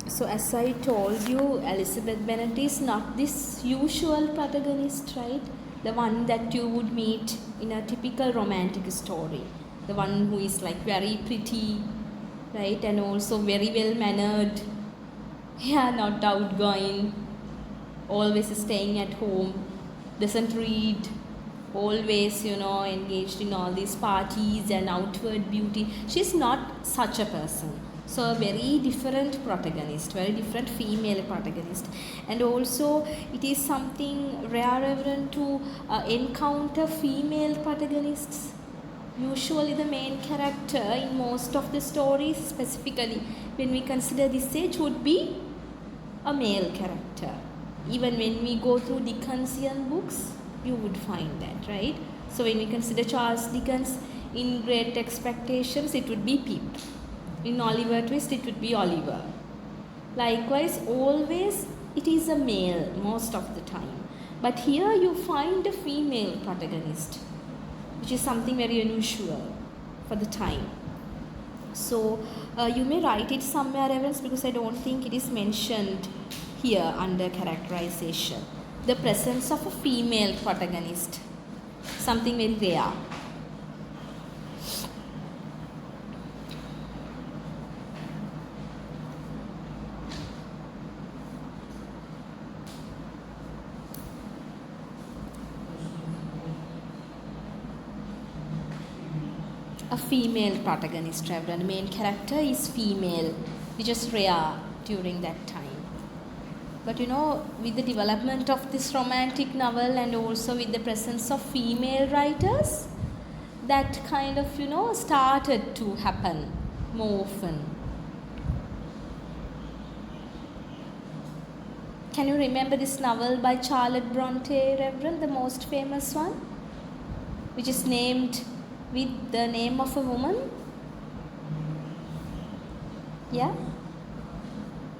So as I told you, Elizabeth Bennet is not this usual protagonist, right? The one that you would meet in a typical romantic story. The one who is like very pretty, right? And also very well mannered. Yeah, not outgoing. Always staying at home. Doesn't read. Always, engaged in all these parties and outward beauty. She's not such a person. So a very different protagonist, very different female protagonist. And also it is something rare even to encounter female protagonists. Usually the main character in most of the stories, specifically when we consider this age, would be a male character. Even when we go through Dickensian books, you would find that, right? So when we consider Charles Dickens, in Great Expectations, it would be Pip. In Oliver Twist, it would be Oliver. Likewise, always it is a male most of the time. But here you find a female protagonist, which is something very unusual for the time. So you may write it somewhere else because I don't think it is mentioned here under characterization. The presence of a female protagonist, something very rare. A female protagonist, Reverend. The main character is female, which is rare during that time. But with the development of this romantic novel and also with the presence of female writers, that kind of, started to happen more often. Can you remember this novel by Charlotte Bronte, Reverend, the most famous one, which is named with the name of a woman? Yeah?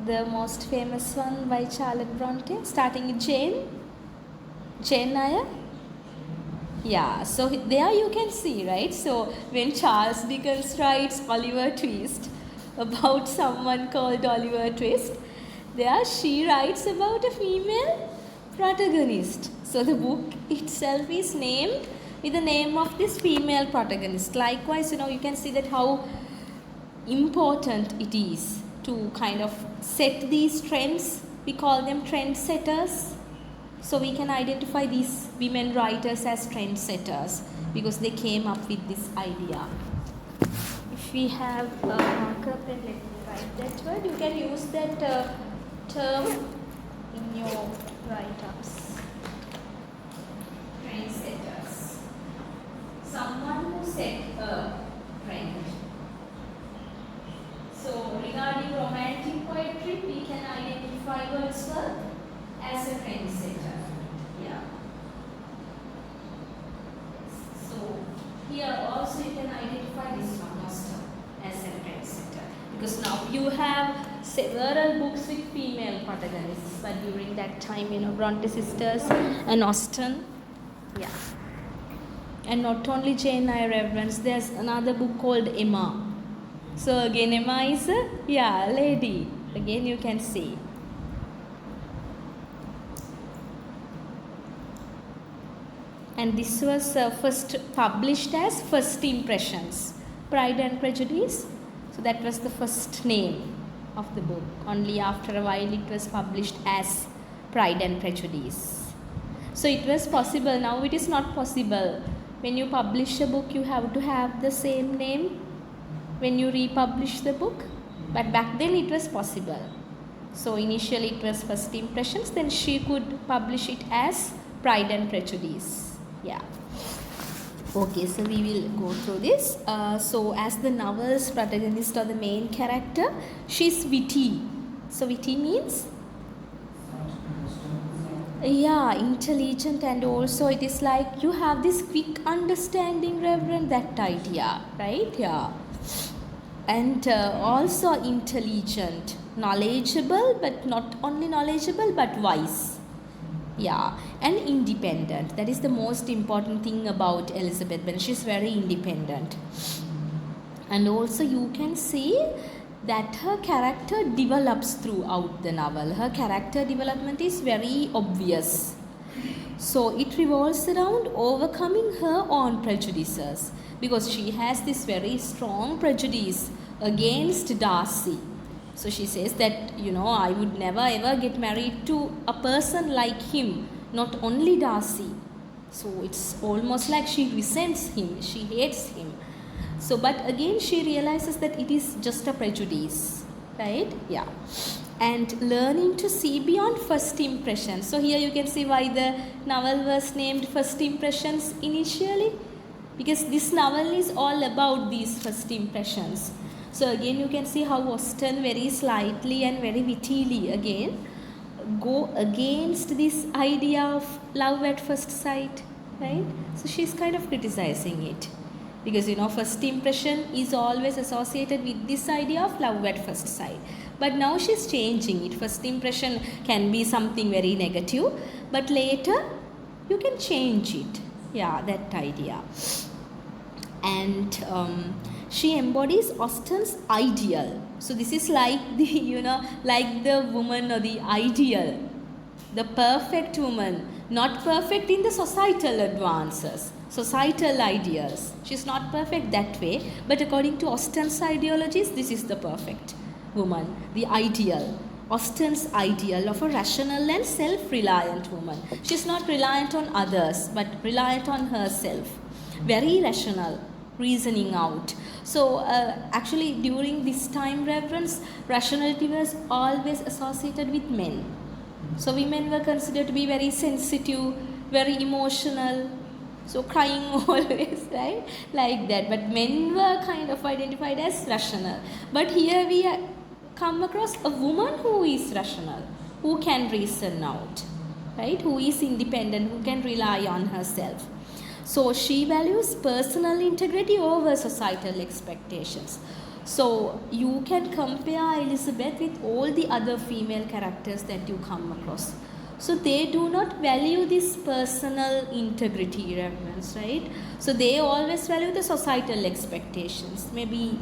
The most famous one by Charlotte Bronte, starting with Jane Eyre. Yeah, so there you can see, right? So when Charles Dickens writes Oliver Twist about someone called Oliver Twist, there she writes about a female protagonist. So the book itself is named with the name of this female protagonist. Likewise, you can see that how important it is to kind of set these trends. We call them trendsetters. So we can identify these women writers as trendsetters because they came up with this idea. If we have a marker pen, let me write that word. You can use that term in your write-ups. Trendsetters. Someone who set a trend. So regarding romantic poetry, we can identify Wordsworth as a trendsetter. Yeah. So here also you can identify this one also as a trendsetter, because now you have several books with female protagonists, but during that time, Bronte sisters and Austen. Yeah. And not only Jane Eyre, Reverence, there's another book called Emma. So again, Emma is a lady. Again, you can see. And this was first published as First Impressions, Pride and Prejudice. So that was the first name of the book. Only after a while it was published as Pride and Prejudice. So it was possible. Now it is not possible. When you publish a book, you have to have the same name when you republish the book. But back then it was possible. So initially it was First Impressions. Then she could publish it as Pride and Prejudice. Yeah. Okay, so we will go through this. So as the novel's protagonist or the main character, she's witty. So witty means? Yeah, intelligent, and also it is like you have this quick understanding, Reverend, that idea, right? Yeah. And also intelligent, knowledgeable, but not only knowledgeable but wise. Yeah, and independent. That is the most important thing about Elizabeth Bennet. She's very independent. And also you can see that her character develops throughout the novel. Her character development is very obvious. So it revolves around overcoming her own prejudices, because she has this very strong prejudice against Darcy. So she says that, I would never ever get married to a person like him, not only Darcy. So it's almost like she resents him, she hates him. So, but again, she realizes that it is just a prejudice, right? Yeah. And learning to see beyond first impressions. So here you can see why the novel was named First Impressions initially, because this novel is all about these first impressions. So again, you can see how Austen very slightly and very wittily again go against this idea of love at first sight, right? So she's kind of criticizing it, because first impression is always associated with this idea of love at first sight. But now she's changing it. First impression can be something very negative, but later you can change it. Yeah, that idea. And she embodies Austen's ideal. So this is like the, like the woman or the ideal, the perfect woman, not perfect in the societal advances, societal ideas. She's not perfect that way, but according to Austen's ideologies, this is the perfect woman, the ideal. Austen's ideal of a rational and self-reliant woman. She's not reliant on others, but reliant on herself. Very rational, reasoning out. So actually during this time reference, rationality was always associated with men. So women were considered to be very sensitive, very emotional, so crying always, right? Like that. But men were kind of identified as rational. But here we come across a woman who is rational, who can reason out, right? Who is independent, who can rely on herself. So she values personal integrity over societal expectations. So you can compare Elizabeth with all the other female characters that you come across. So they do not value this personal integrity reverence, right? So they always value the societal expectations. Maybe,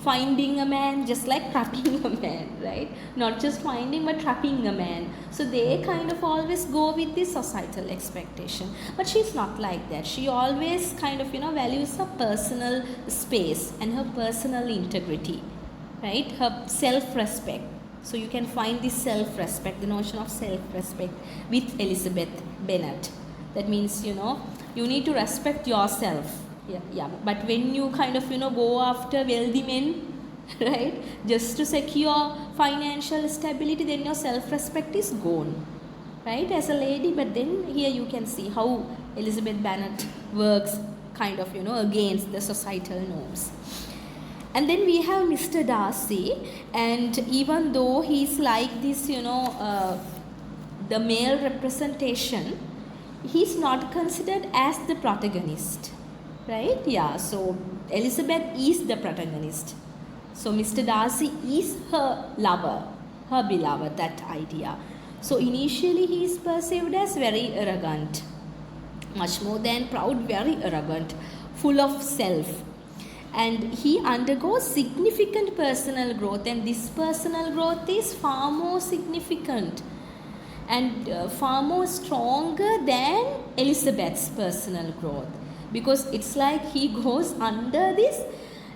finding a man just like trapping a man, right? Not just finding but trapping a man. So they kind of always go with this societal expectation. But she's not like that. She always kind of, values her personal space and her personal integrity, right? Her self-respect. So you can find this self-respect, the notion of self-respect with Elizabeth Bennet. That means, you need to respect yourself. Yeah. But when you kind of, go after wealthy men, right, just to secure financial stability, then your self-respect is gone, right, as a lady. But then here you can see how Elizabeth Bennet works kind of, against the societal norms. And then we have Mr. Darcy, and even though he's like this, the male representation, he's not considered as the protagonist. Right? Yeah, so Elizabeth is the protagonist. So Mr. Darcy is her lover, her beloved, that idea. So initially he is perceived as very arrogant, much more than proud, very arrogant, full of self. And he undergoes significant personal growth, and this personal growth is far more significant and far more stronger than Elizabeth's personal growth. Because it's like he goes under this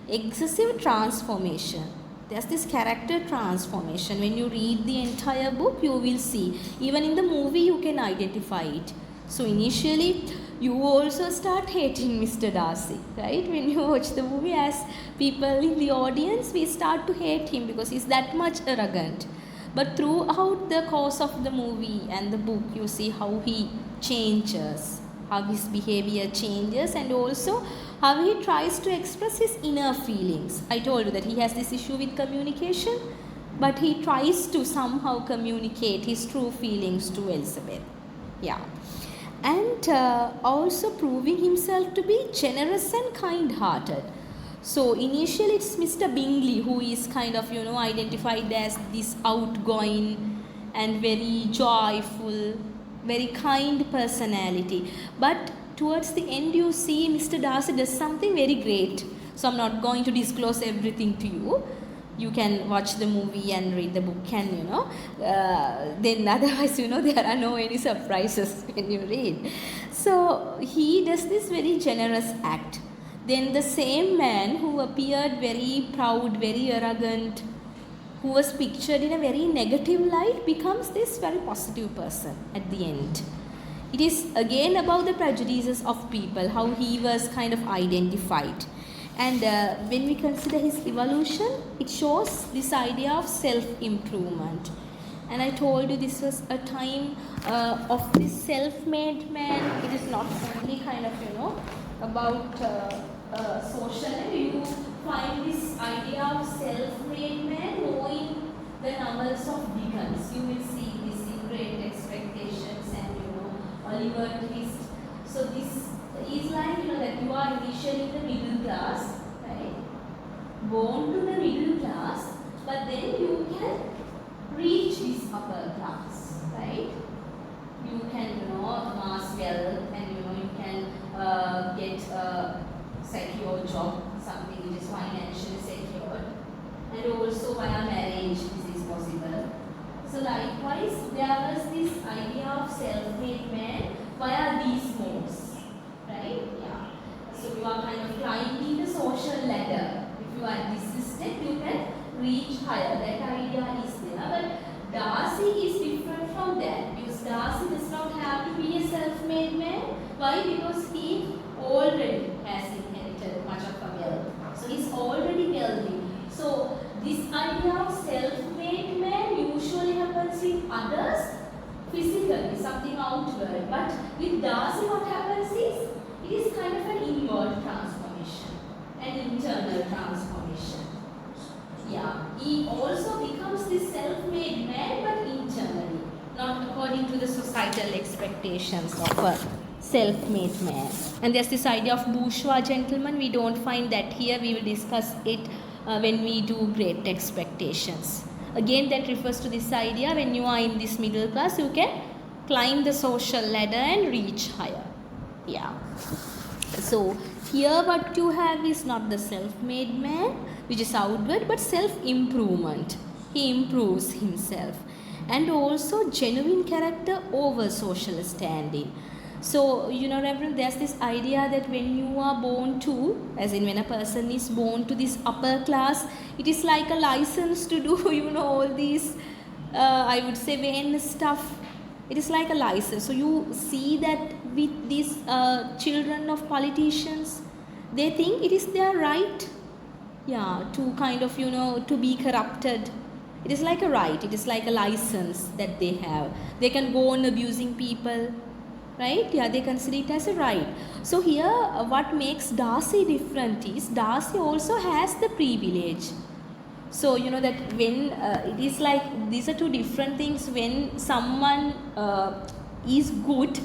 excessive transformation. There's this character transformation. When you read the entire book, you will see. Even in the movie, you can identify it. So initially, you also start hating Mr. Darcy, right? When you watch the movie, as people in the audience, we start to hate him because he's that much arrogant. But throughout the course of the movie and the book, you see how he changes, how his behavior changes, and also how he tries to express his inner feelings. I told you that he has this issue with communication, but he tries to somehow communicate his true feelings to Elizabeth. Yeah. And also proving himself to be generous and kind-hearted. So initially it's Mr. Bingley who is kind of, identified as this outgoing and very joyful, very kind personality. But towards the end you see Mr. Darcy does something very great. So I'm not going to disclose everything to you. you can watch the movie and read the book, and then otherwise there are no any surprises when you read. So he does this very generous act. Then the same man who appeared very proud, very arrogant, who was pictured in a very negative light, becomes this very positive person at the end. It is again about the prejudices of people, how he was kind of identified. And when we consider his evolution, it shows this idea of self-improvement. And I told you this was a time of this self-made man. It is not only kind of, about social. You find this idea of self-made man knowing the novels of Dickens. You will see this in Great Expectations and, Oliver Twist. So this is like, that you are initially in the middle class, right? Born to the middle class, but then you can reach this upper class, right? You can, amass wealth, and, you can get a secure job, something which is financially secured, and also via marriage this is possible. So likewise, there was this idea of self-made man via these modes, right? Yeah. So you are kind of climbing the social ladder. If you are this step, you can reach higher. That idea is there. But Darcy is different from that, because Darcy does not have to be a self-made man. Why? Because he already has inherited much of a wealth. So he is already wealthy. So this idea of self-made man usually happens with others physically, something outward. But with Darcy, what happens is, it is kind of an inward transformation, an internal transformation. Yeah, he also becomes this self-made man, but internally, not according to the societal expectations of a self-made man. And there's this idea of bourgeois gentleman. We don't find that here. We will discuss it when we do Great Expectations. Again, that refers to this idea, when you are in this middle class, you can climb the social ladder and reach higher. Yeah. So here what you have is not the self-made man, which is outward, but self-improvement. He improves himself. And also genuine character over social standing. So, Reverend, there's this idea that when you are born to, as in when a person is born to this upper class, it is like a license to do, all these, I would say, vain stuff. It is like a license. So you see that with these children of politicians, they think it is their right, to kind of, to be corrupted. It is like a right. It is like a license that they have. They can go on abusing people. Right? Yeah, they consider it as a right. So here, what makes Darcy different is, Darcy also has the privilege. So, that when it is like, these are two different things. When someone is good,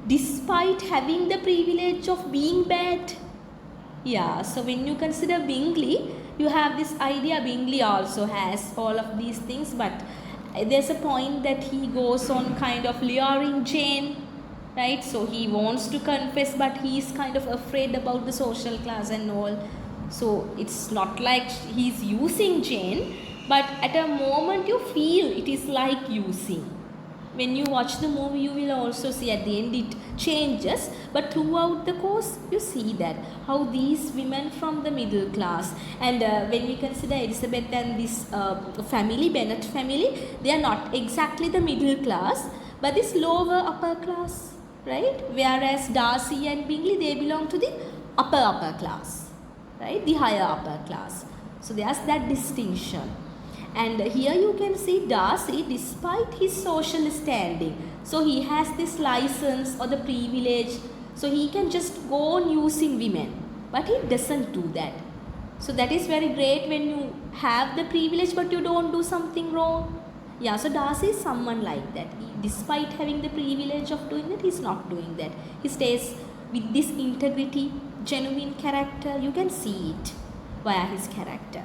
despite having the privilege of being bad. Yeah, so when you consider Bingley, you have this idea. Bingley also has all of these things, but there's a point that he goes on kind of luring Jane. Right, so he wants to confess, but he is kind of afraid about the social class and all. So it's not like he's using Jane, but at a moment you feel it is like using. When you watch the movie, you will also see at the end it changes, but throughout the course you see that how these women from the middle class, and when we consider Elizabeth and this family, Bennet family, they are not exactly the middle class, but this lower upper class. Right, whereas Darcy and Bingley, they belong to the upper class, right, the higher upper class. So there's that distinction. And here you can see Darcy, despite his social standing, so he has this license or the privilege, so he can just go on using women, but he doesn't do that. So that is very great when you have the privilege but you don't do something wrong. Yeah, so Darcy is someone like that. Despite having the privilege of doing that, he is not doing that. He stays with this integrity, genuine character. You can see it via his character.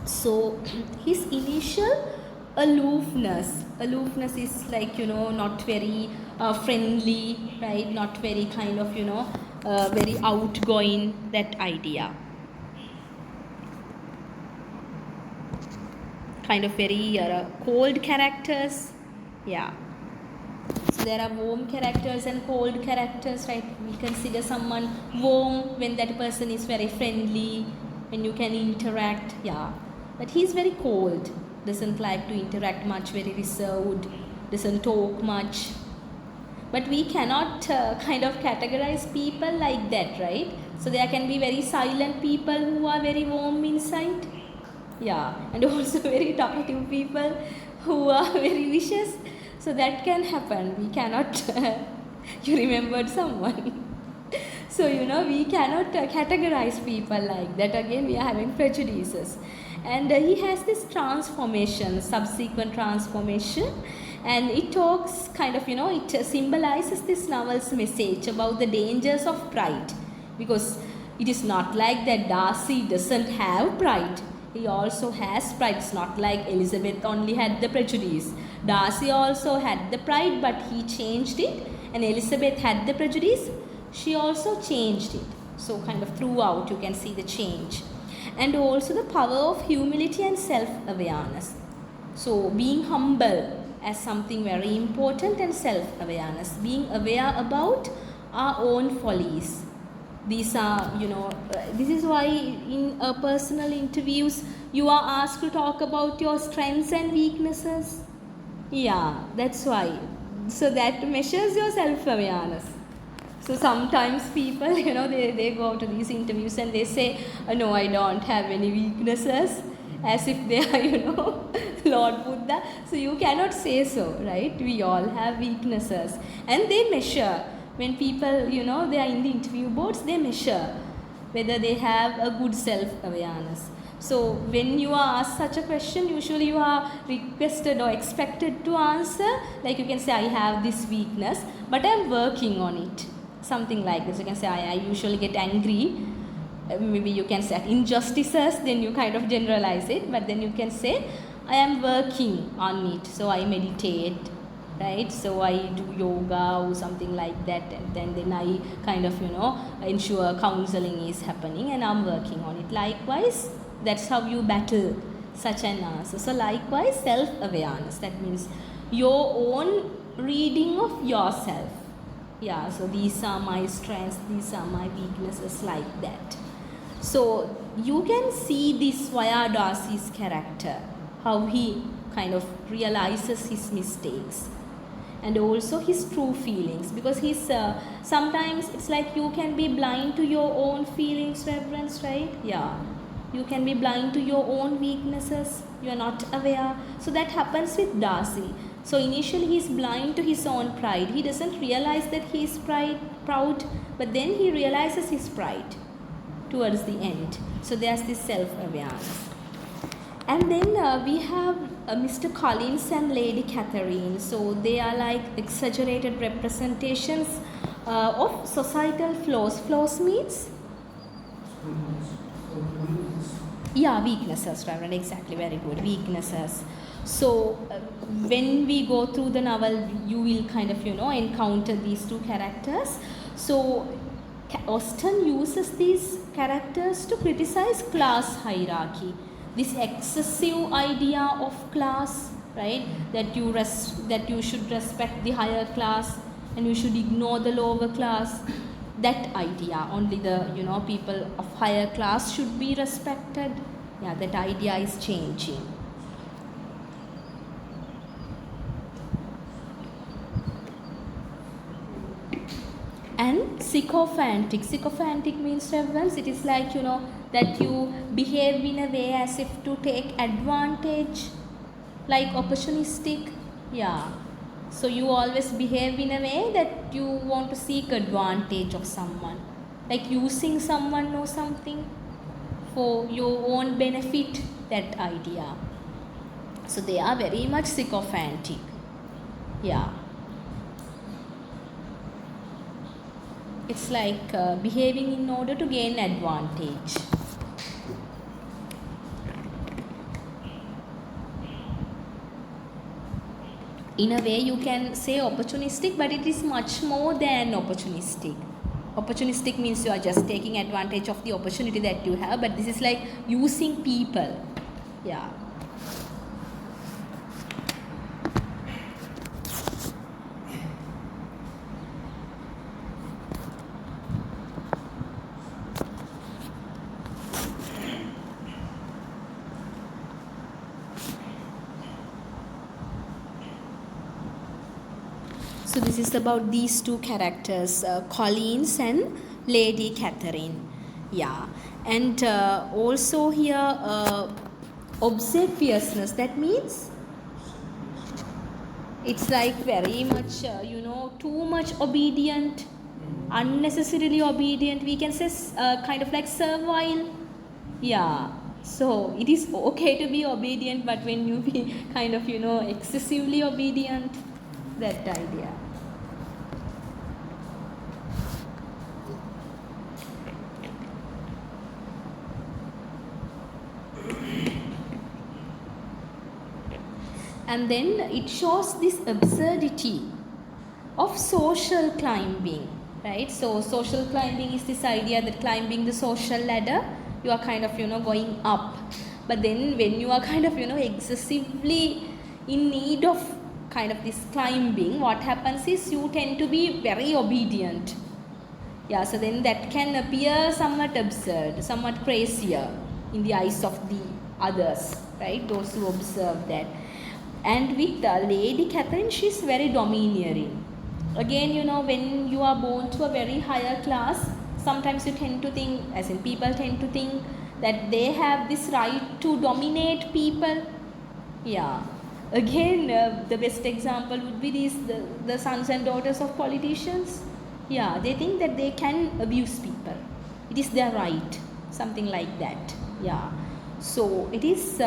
So his initial aloofness is like, not very friendly, right? Not very kind of, very outgoing, that idea. kind of very cold characters. Yeah. So there are warm characters and cold characters, right? We consider someone warm when that person is very friendly, when you can interact, yeah. But he's very cold, doesn't like to interact much, very reserved, doesn't talk much. But we cannot kind of categorize people like that, right? So there can be very silent people who are very warm inside, yeah, and also very talkative people who are very vicious. So that can happen. We cannot, you remembered someone. So, we cannot categorize people like that. Again, we are having prejudices. And he has this transformation, subsequent transformation. And it talks kind of, it symbolizes this novel's message about the dangers of pride. Because it is not like that Darcy doesn't have pride. He also has pride. It's not like Elizabeth only had the prejudice. Darcy also had the pride, but he changed it. And Elizabeth had the prejudice. She also changed it. So kind of throughout you can see the change. And also the power of humility and self-awareness. So being humble as something very important, and self-awareness. Being aware about our own follies. These are, this is why in personal interviews you are asked to talk about your strengths and weaknesses. Yeah, that's why. So that measures your self-awareness. So sometimes people, they go to these interviews and they say, no, I don't have any weaknesses, as if they are, Lord Buddha. So you cannot say so, right? We all have weaknesses. And they measure. When people, they are in the interview boards, they measure whether they have a good self-awareness. So when you are asked such a question, usually you are requested or expected to answer, like you can say, I have this weakness, but I am working on it. Something like this. You can say, I usually get angry. Maybe you can say injustices, then you kind of generalize it, but then you can say, I am working on it. So I meditate, right? So I do yoga or something like that, and then I kind of, ensure counseling is happening and I'm working on it. Likewise, that's how you battle such an answer. So likewise, self-awareness, that means your own reading of yourself. Yeah, so these are my strengths, these are my weaknesses, like that. So you can see this via Darcy's character, how he kind of realizes his mistakes and also his true feelings, because he's sometimes it's like you can be blind to your own feelings, reverence, right? Yeah, you can be blind to your own weaknesses, you are not aware. So that happens with Darcy. So initially he is blind to his own pride. He doesn't realize that he is proud, but then he realizes his pride towards the end. So there's this self-awareness. And then we have Mr. Collins and Lady Catherine. So they are like exaggerated representations of societal flaws. Flaws means? Yeah, weaknesses, Reverend. Exactly, very good. Weaknesses. So when we go through the novel, you will kind of, encounter these two characters. So Austen uses these characters to criticize class hierarchy. This excessive idea of class, right? That you should respect the higher class and you should ignore the lower class. That idea, only the people of higher class should be respected. Yeah, that idea is changing. And sycophantic. Sycophantic means, reverence, it is like, that you behave in a way as if to take advantage, like opportunistic. Yeah. So you always behave in a way that you want to seek advantage of someone, like using someone or something for your own benefit, that idea. So they are very much sycophantic. Yeah. It's like behaving in order to gain advantage. In a way you can say opportunistic, but it is much more than opportunistic. Opportunistic means you are just taking advantage of the opportunity that you have, but this is like using people. Yeah. So this is about these two characters, Collins and Lady Catherine. Yeah, and also here obsequiousness. That means it's like very much too much obedient, unnecessarily obedient. We can say kind of like servile. Yeah. So it is okay to be obedient, but when you be kind of excessively obedient, that idea. And then it shows this absurdity of social climbing, right? So social climbing is this idea that climbing the social ladder, you are kind of going up, but then when you are kind of excessively in need of kind of this climbing, what happens is you tend to be very obedient. Yeah, so then that can appear somewhat absurd, somewhat crazier in the eyes of the others, right? Those who observe that. And with Lady Catherine, she's very domineering. Again, when you are born to a very higher class, sometimes you tend to think, as in people tend to think that they have this right to dominate people. Yeah. Again, the best example would be the sons and daughters of politicians. Yeah, they think that they can abuse people. It is their right, something like that. Yeah. So it is.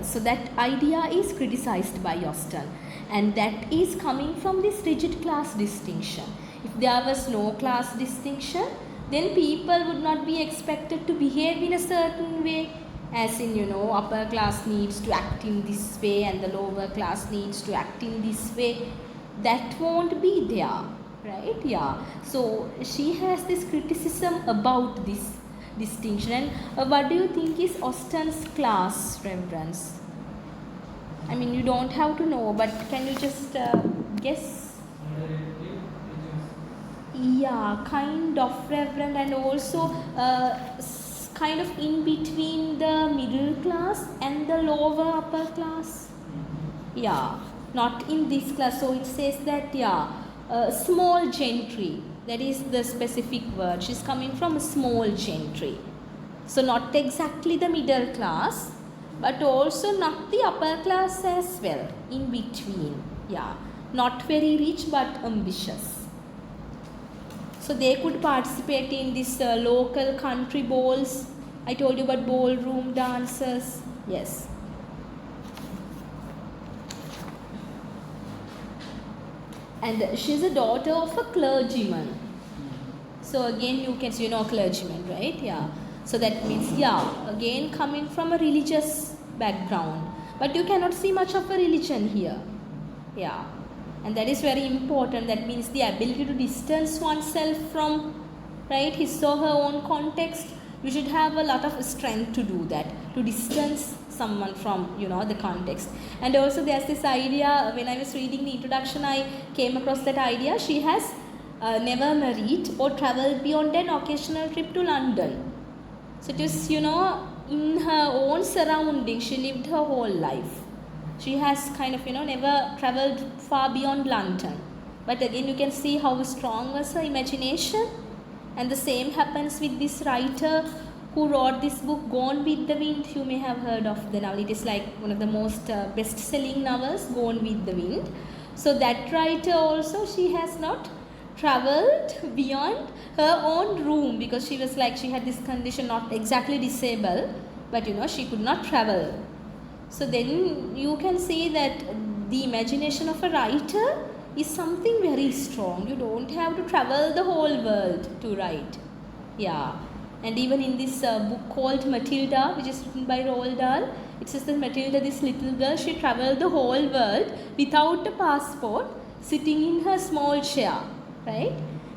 So that idea is criticized by Austen, and that is coming from this rigid class distinction. If there was no class distinction, then people would not be expected to behave in a certain way, as in upper class needs to act in this way and the lower class needs to act in this way. That won't be there, right? Yeah. So she has this criticism about this distinction. And what do you think is Austen's class reference? I mean, you don't have to know, but can you just guess? Yeah, kind of reverend, and also kind of in between the middle class and the lower upper class. Yeah, not in this class. So it says that small gentry. That is the specific word. She's coming from a small gentry. So not exactly the middle class, but also not the upper class as well. In between. Yeah. Not very rich but ambitious. So they could participate in this local country balls. I told you about ballroom dances. Yes. And she's a daughter of a clergyman. So again you can see, clergyman, right? Yeah. So that means, again coming from a religious background. But you cannot see much of a religion here. Yeah. And that is very important. That means the ability to distance oneself from, right, his or her own context. You should have a lot of strength to do that, to distance someone from the context. And also there's this idea, when I was reading the introduction, I came across that idea. She has never married or traveled beyond an occasional trip to London. So it is in her own surroundings she lived her whole life. She has kind of never traveled far beyond London. But again you can see how strong was her imagination. And the same happens with this writer who wrote this book, Gone with the Wind. You may have heard of the novel. It is like one of the most best-selling novels, Gone with the Wind. So that writer also, she has not traveled beyond her own room, because she was like, she had this condition, not exactly disabled, but she could not travel. So then you can see that the imagination of a writer is something very strong. You don't have to travel the whole world to write. Yeah. And even in this book called Matilda, which is written by Roald Dahl, it says that Matilda, this little girl, she traveled the whole world without a passport, sitting in her small chair, right?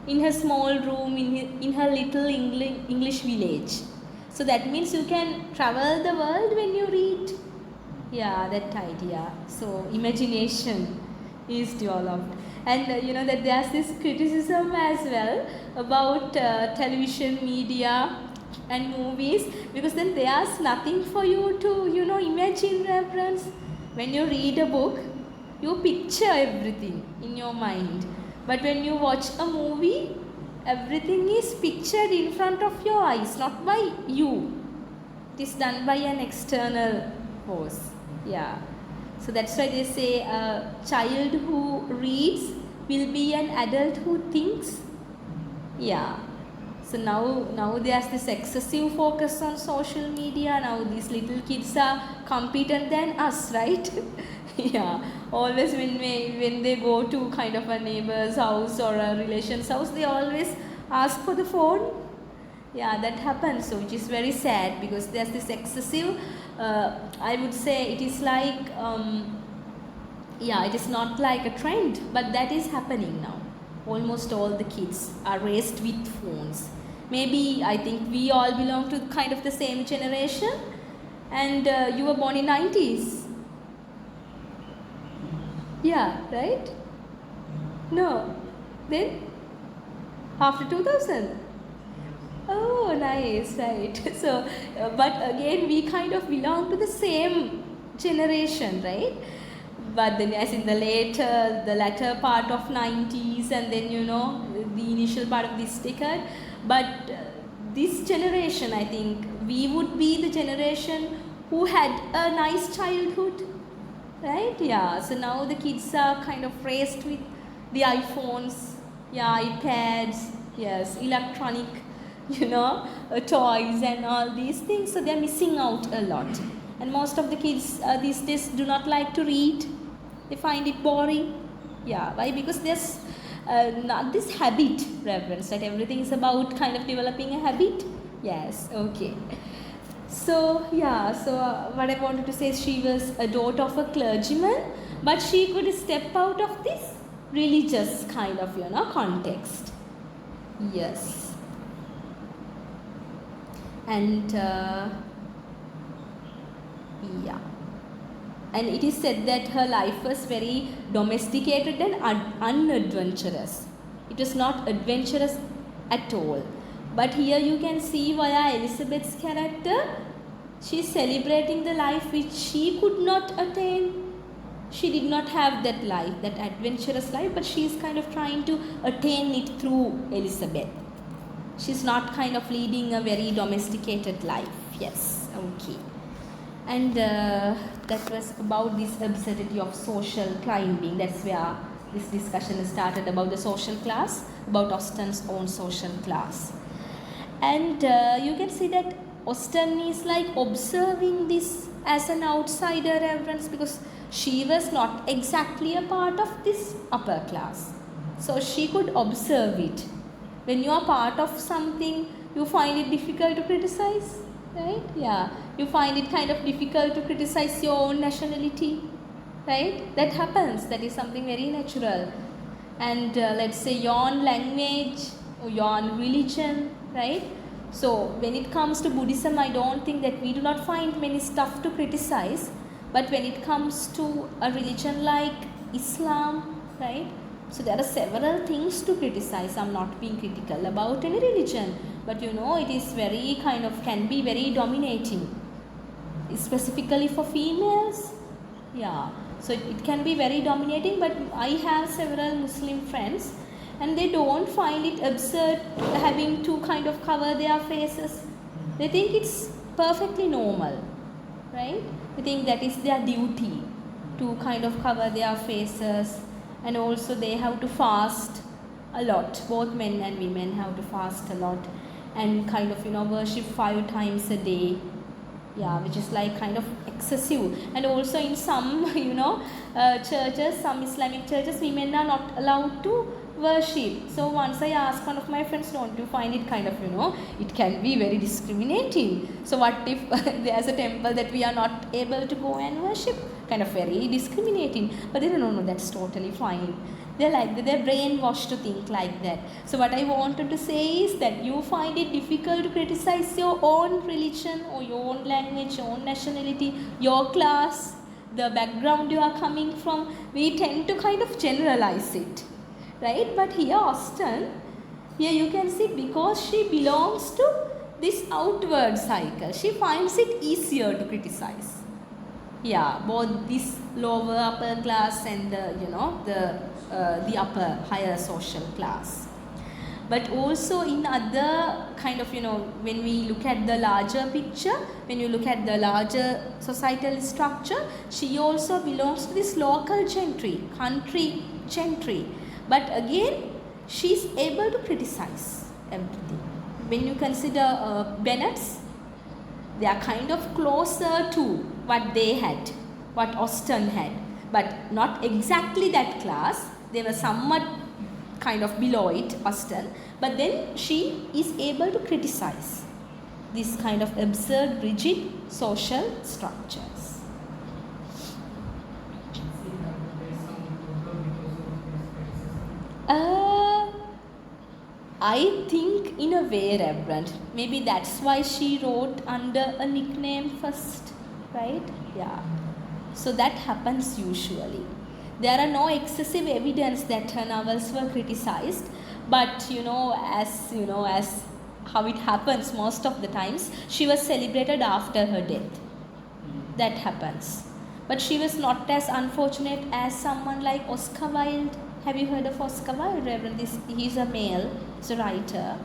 In her small room, in her little English village. So that means you can travel the world when you read. Yeah, that idea. So imagination is developed. And that there's this criticism as well about television media and movies, because then there's nothing for you to imagine reference. When you read a book, You picture everything in your mind. But when you watch a movie, everything is pictured in front of your eyes, not by you. It is done by an external force. Yeah. So that's why they say a child who reads will be an adult who thinks. Yeah. So now there's this excessive focus on social media. Now these little kids are competent than us, right? Yeah. Always when they go to kind of a neighbor's house or a relation's house, they always ask for the phone. Yeah, that happens. So which is very sad because there's this excessive. I would say it is like. Yeah, it is not like a trend, but that is happening now. Almost all the kids are raised with phones. Maybe I think we all belong to kind of the same generation, and you were born in 90s. Yeah, right? No. Then? After 2000? Oh, nice, right. So, but again, we kind of belong to the same generation, right? But then as in the latter part of 90s and then the initial part of this decade, but this generation, I think we would be the generation who had a nice childhood, right? Yeah, so now the kids are kind of raised with the iPhones, yeah, iPads, yes, electronic toys and all these things, so they're missing out a lot. And most of the kids these days do not like to read. They find it boring. Yeah, why? Because there's not this habit reference that everything is about kind of developing a habit. Yes, okay. So yeah, so what I wanted to say is she was a daughter of a clergyman, but she could step out of this religious kind of context. Yes. And yeah. And it is said that her life was very domesticated and unadventurous. It was not adventurous at all. But here you can see via Elizabeth's character, she is celebrating the life which she could not attain. She did not have that life, that adventurous life, but she is kind of trying to attain it through Elizabeth. She is not kind of leading a very domesticated life. Yes, okay. And that was about this absurdity of social climbing. That's where this discussion started about the social class, about Austen's own social class. And you can see that Austen is like observing this as an outsider reference because she was not exactly a part of this upper class. So she could observe it. When you are part of something, you find it difficult to criticize. Right? Yeah. You find it kind of difficult to criticize your own nationality. Right? That happens. That is something very natural. And let's say your own language or your own religion. Right? So when it comes to Buddhism, I don't think that we do not find many stuff to criticize. But when it comes to a religion like Islam, right? So there are several things to criticize. I'm not being critical about any religion. But it is very kind of, can be very dominating. Specifically for females. Yeah. So it can be very dominating, but I have several Muslim friends and they don't find it absurd having to kind of cover their faces. They think it's perfectly normal. Right? They think that is their duty to kind of cover their faces. And also they have to fast a lot. Both men and women have to fast a lot. And kind of worship 5 times a day, yeah, which is like kind of excessive. And also in some churches, some Islamic churches, women are not allowed to worship. So once I asked one of my friends, don't you find it kind of it can be very discriminating? So what if there's a temple that we are not able to go and worship? Kind of very discriminating. But they don't know, that's totally fine. They're brainwashed to think like that. So what I wanted to say is that you find it difficult to criticize your own religion or your own language, your own nationality, your class, the background you are coming from. We tend to kind of generalize it, right? But here Austen, here you can see, because she belongs to this outward cycle, she finds it easier to criticize. Yeah, both this lower upper class and the the upper higher social class. But also in other kind of, when we look at the larger picture, when you look at the larger societal structure, she also belongs to this local gentry, country gentry. But again, she is able to criticize everything. When you consider Bennets, they are kind of closer to what they had, what Austen had, but not exactly that class. They were somewhat kind of below it, Austen, but then she is able to criticize this kind of absurd, rigid social structures. I think in a way, Reverend, maybe that's why she wrote under a nickname first, right? Yeah. So that happens usually. There are no excessive evidence that her novels were criticized, but as how it happens most of the times, she was celebrated after her death. That happens. But she was not as unfortunate as someone like Oscar Wilde. Have you heard of Oscar Wilde, Reverend? He's a male, he's a writer.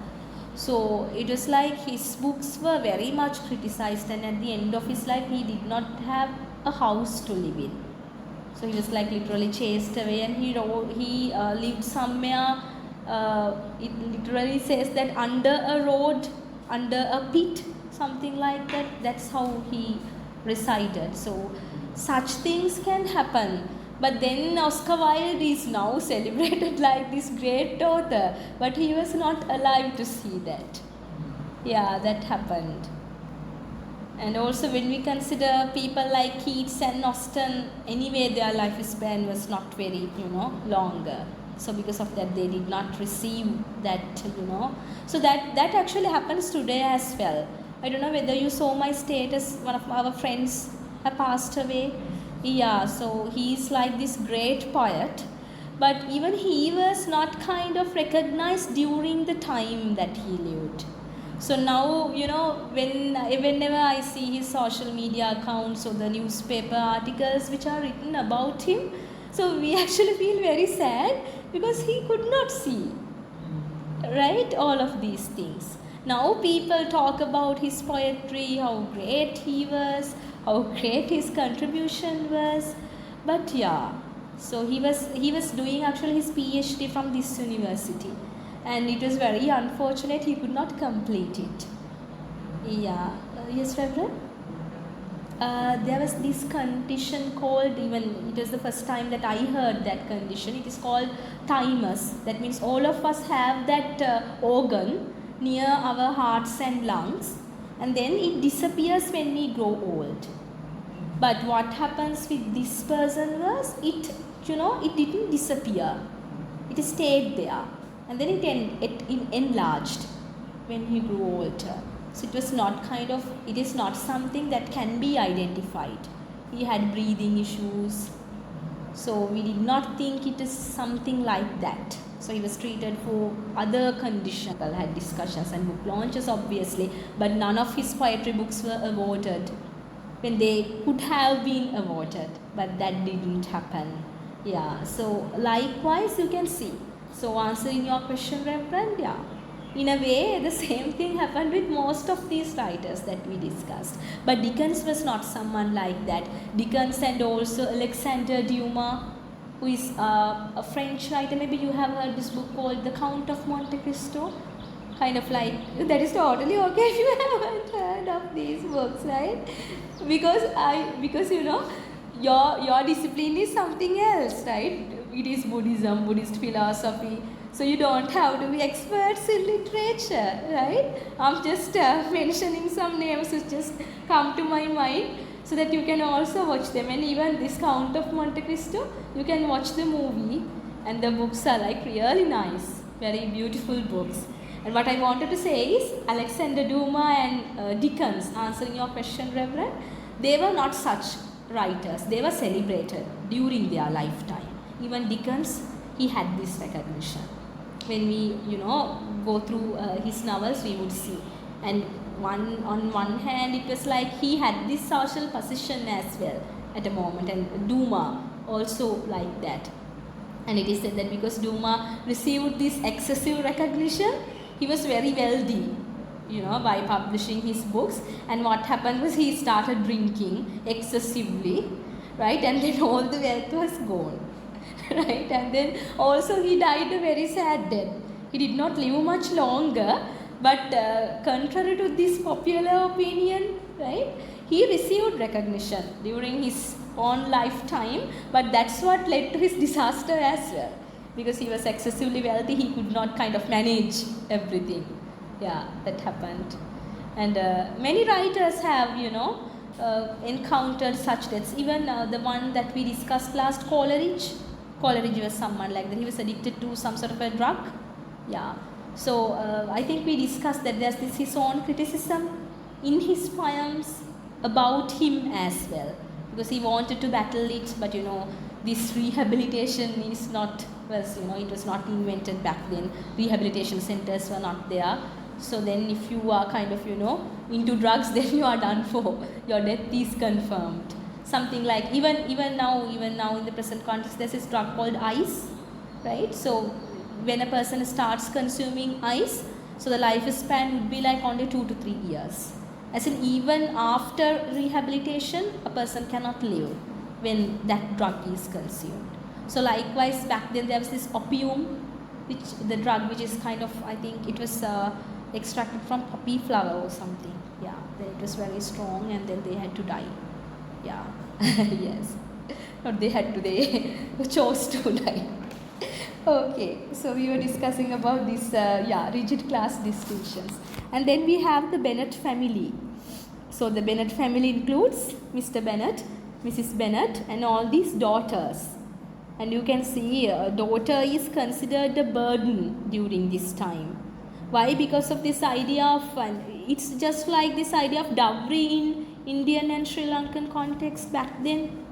So it was like his books were very much criticized, and at the end of his life he did not have a house to live in. So he was like literally chased away, and he lived somewhere. It literally says that under a road, under a pit, something like that. That's how he resided. So such things can happen. But then Oscar Wilde is now celebrated like this great author, but he was not alive to see that. Yeah, that happened. And also when we consider people like Keats and Austen, anyway their lifespan was not very, longer. So because of that they did not receive that, So that actually happens today as well. I don't know whether you saw my status, one of our friends have passed away. Yeah, so he's like this great poet, but even he was not kind of recognized during the time that he lived. So now, whenever I see his social media accounts or the newspaper articles which are written about him, so we actually feel very sad because he could not see, right, all of these things. Now people talk about his poetry, how great he was, how great his contribution was. But yeah, so he was doing actually his PhD from this university, and it was very unfortunate he could not complete it. Yeah. Yes, Reverend? There was this condition called, even it was the first time that I heard that condition, it is called thymus. That means all of us have that organ near our hearts and lungs, and then it disappears when we grow old. But what happens with this person was, it didn't disappear, it stayed there, and then it enlarged when he grew older. So it is not something that can be identified. He had breathing issues, so we did not think it is something like that. So he was treated for other conditions. Had discussions and book launches obviously, but none of his poetry books were awarded when they could have been awarded, but that didn't happen. Yeah, so likewise you can see. So answering your question, Reverend, yeah, in a way the same thing happened with most of these writers that we discussed. But Dickens was not someone like that. Dickens and also Alexander Dumas, who is a French writer. Maybe you have heard this book called The Count of Monte Cristo. Kind of like, that is totally okay if you haven't heard of these books, right? Because your discipline is something else, right? It is Buddhism, Buddhist philosophy. So you don't have to be experts in literature, right? I'm just mentioning some names which just come to my mind so that you can also watch them. And even this Count of Monte Cristo, you can watch the movie, and the books are like really nice, very beautiful books. And what I wanted to say is, Alexander Dumas and Dickens, answering your question, Reverend, they were not such writers. They were celebrated during their lifetime. Even Dickens, he had this recognition. When we, go through his novels, we would see. And on one hand, it was like he had this social position as well. at a moment, and Duma also like that. And it is said that because Duma received this excessive recognition, he was very wealthy, by publishing his books. And what happened was he started drinking excessively, right? And then all the wealth was gone, right? And then also he died a very sad death. He did not live much longer, but contrary to this popular opinion, right, he received recognition during his own lifetime, but that's what led to his disaster as well, because he was excessively wealthy. He could not kind of manage everything. Yeah, that happened. And many writers have encountered such deaths. Even the one that we discussed last, Coleridge was someone like that. He was addicted to some sort of a drug. Yeah, so I think we discussed that there's this his own criticism in his poems about him as well, because he wanted to battle it, but this rehabilitation is not, it was not invented back then. Rehabilitation centers were not there. So then if you are kind of into drugs, then you are done for. Your death is confirmed. Something like even now in the present context, there's this drug called ice, right? So when a person starts consuming ice, so the lifespan would be like only 2 to 3 years. As in, even after rehabilitation, a person cannot live when that drug is consumed. So likewise, back then there was this opium, the drug which is kind of, I think it was extracted from poppy flower or something. Yeah, then it was very strong, and then they had to die. Yeah, yes. Not they had to, they chose to die. Okay, so we were discussing about this, rigid class distinctions. And then we have the Bennet family. So the Bennet family includes Mr. Bennet, Mrs. Bennet, and all these daughters. And you can see daughter is considered a burden during this time. Why? Because of this idea of, it's just like this idea of dowry in Indian and Sri Lankan context back then.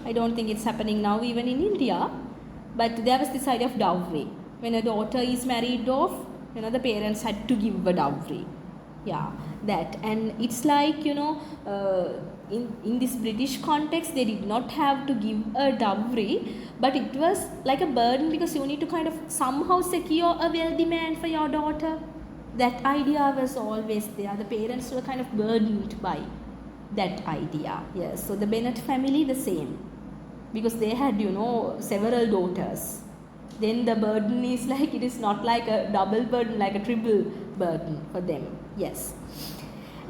I don't think it's happening now even in India. But there was this idea of dowry. When a daughter is married off, the parents had to give a dowry. Yeah, that. And it's like, in this British context, they did not have to give a dowry, but it was like a burden, because you need to kind of somehow secure a wealthy man for your daughter. That idea was always there. The parents were kind of burdened by that idea. Yes, so the Bennet family, the same, because they had, several daughters. Then the burden is like, it is not like a double burden, like a triple burden for them. Yes.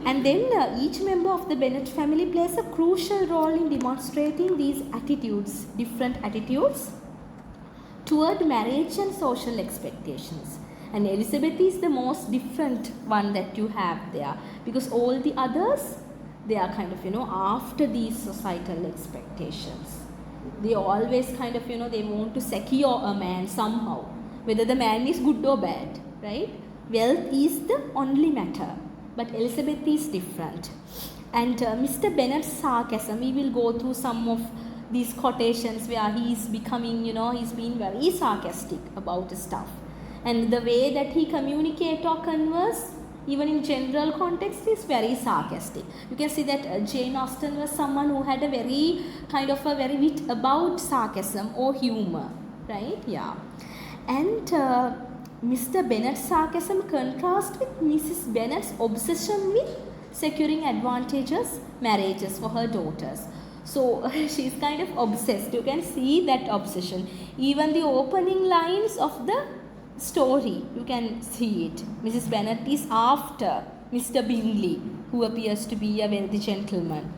And then each member of the Bennet family plays a crucial role in demonstrating these attitudes, different attitudes toward marriage and social expectations. And Elizabeth is the most different one that you have there, because all the others, they are kind of, after these societal expectations. They always kind of, they want to secure a man somehow, whether the man is good or bad, right? Wealth is the only matter, but Elizabeth is different. And Mr. Bennet's sarcasm, we will go through some of these quotations where he is becoming, he's been very sarcastic about stuff. And the way that he communicates or converse, even in general context, is very sarcastic. You can see that Jane Austen was someone who had a very kind of a very wit about sarcasm or humor, right? Yeah. And Mr. Bennet's sarcasm contrasts with Mrs. Bennet's obsession with securing advantageous marriages for her daughters. So she's kind of obsessed. You can see that obsession. Even the opening lines of the story, you can see it. Mrs. Bennet is after Mr. Bingley, who appears to be a wealthy gentleman.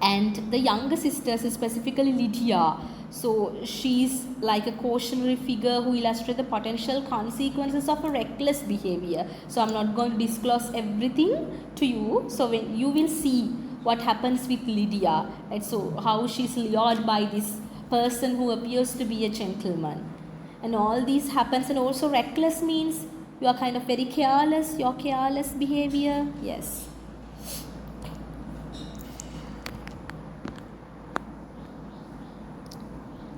And the younger sisters, specifically Lydia, so she's like a cautionary figure who illustrates the potential consequences of a reckless behavior. So I'm not going to disclose everything to you. So when you will see what happens with Lydia, right? So how she's lured by this person who appears to be a gentleman. And all these happens. And also reckless means you are kind of very careless, your careless behavior. Yes.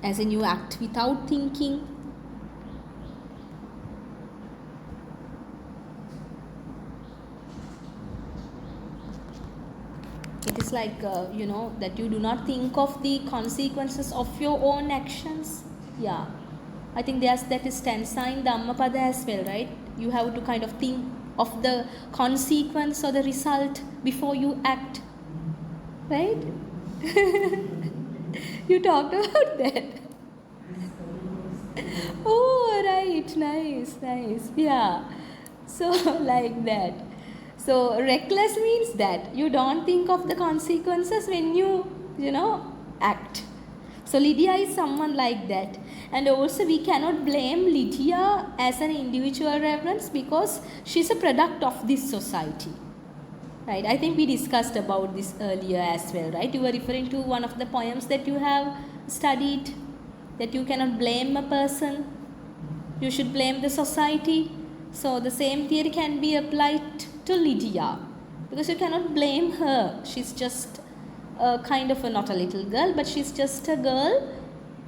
As in you act without thinking. It is like, that you do not think of the consequences of your own actions. Yeah. I think that is stanza in Dhammapada as well, right? You have to kind of think of the consequence or the result before you act, right? You talked about that. Oh, right, nice, yeah. So, like that. So, reckless means that you don't think of the consequences when act. So, Lydia is someone like that. And also, we cannot blame Lydia as an individual reference because she's a product of this society. Right, I think we discussed about this earlier as well, right? You were referring to one of the poems that you have studied, that you cannot blame a person, you should blame the society. So the same theory can be applied to Lydia, because you cannot blame her. She's just a kind of not a little girl, but she's just a girl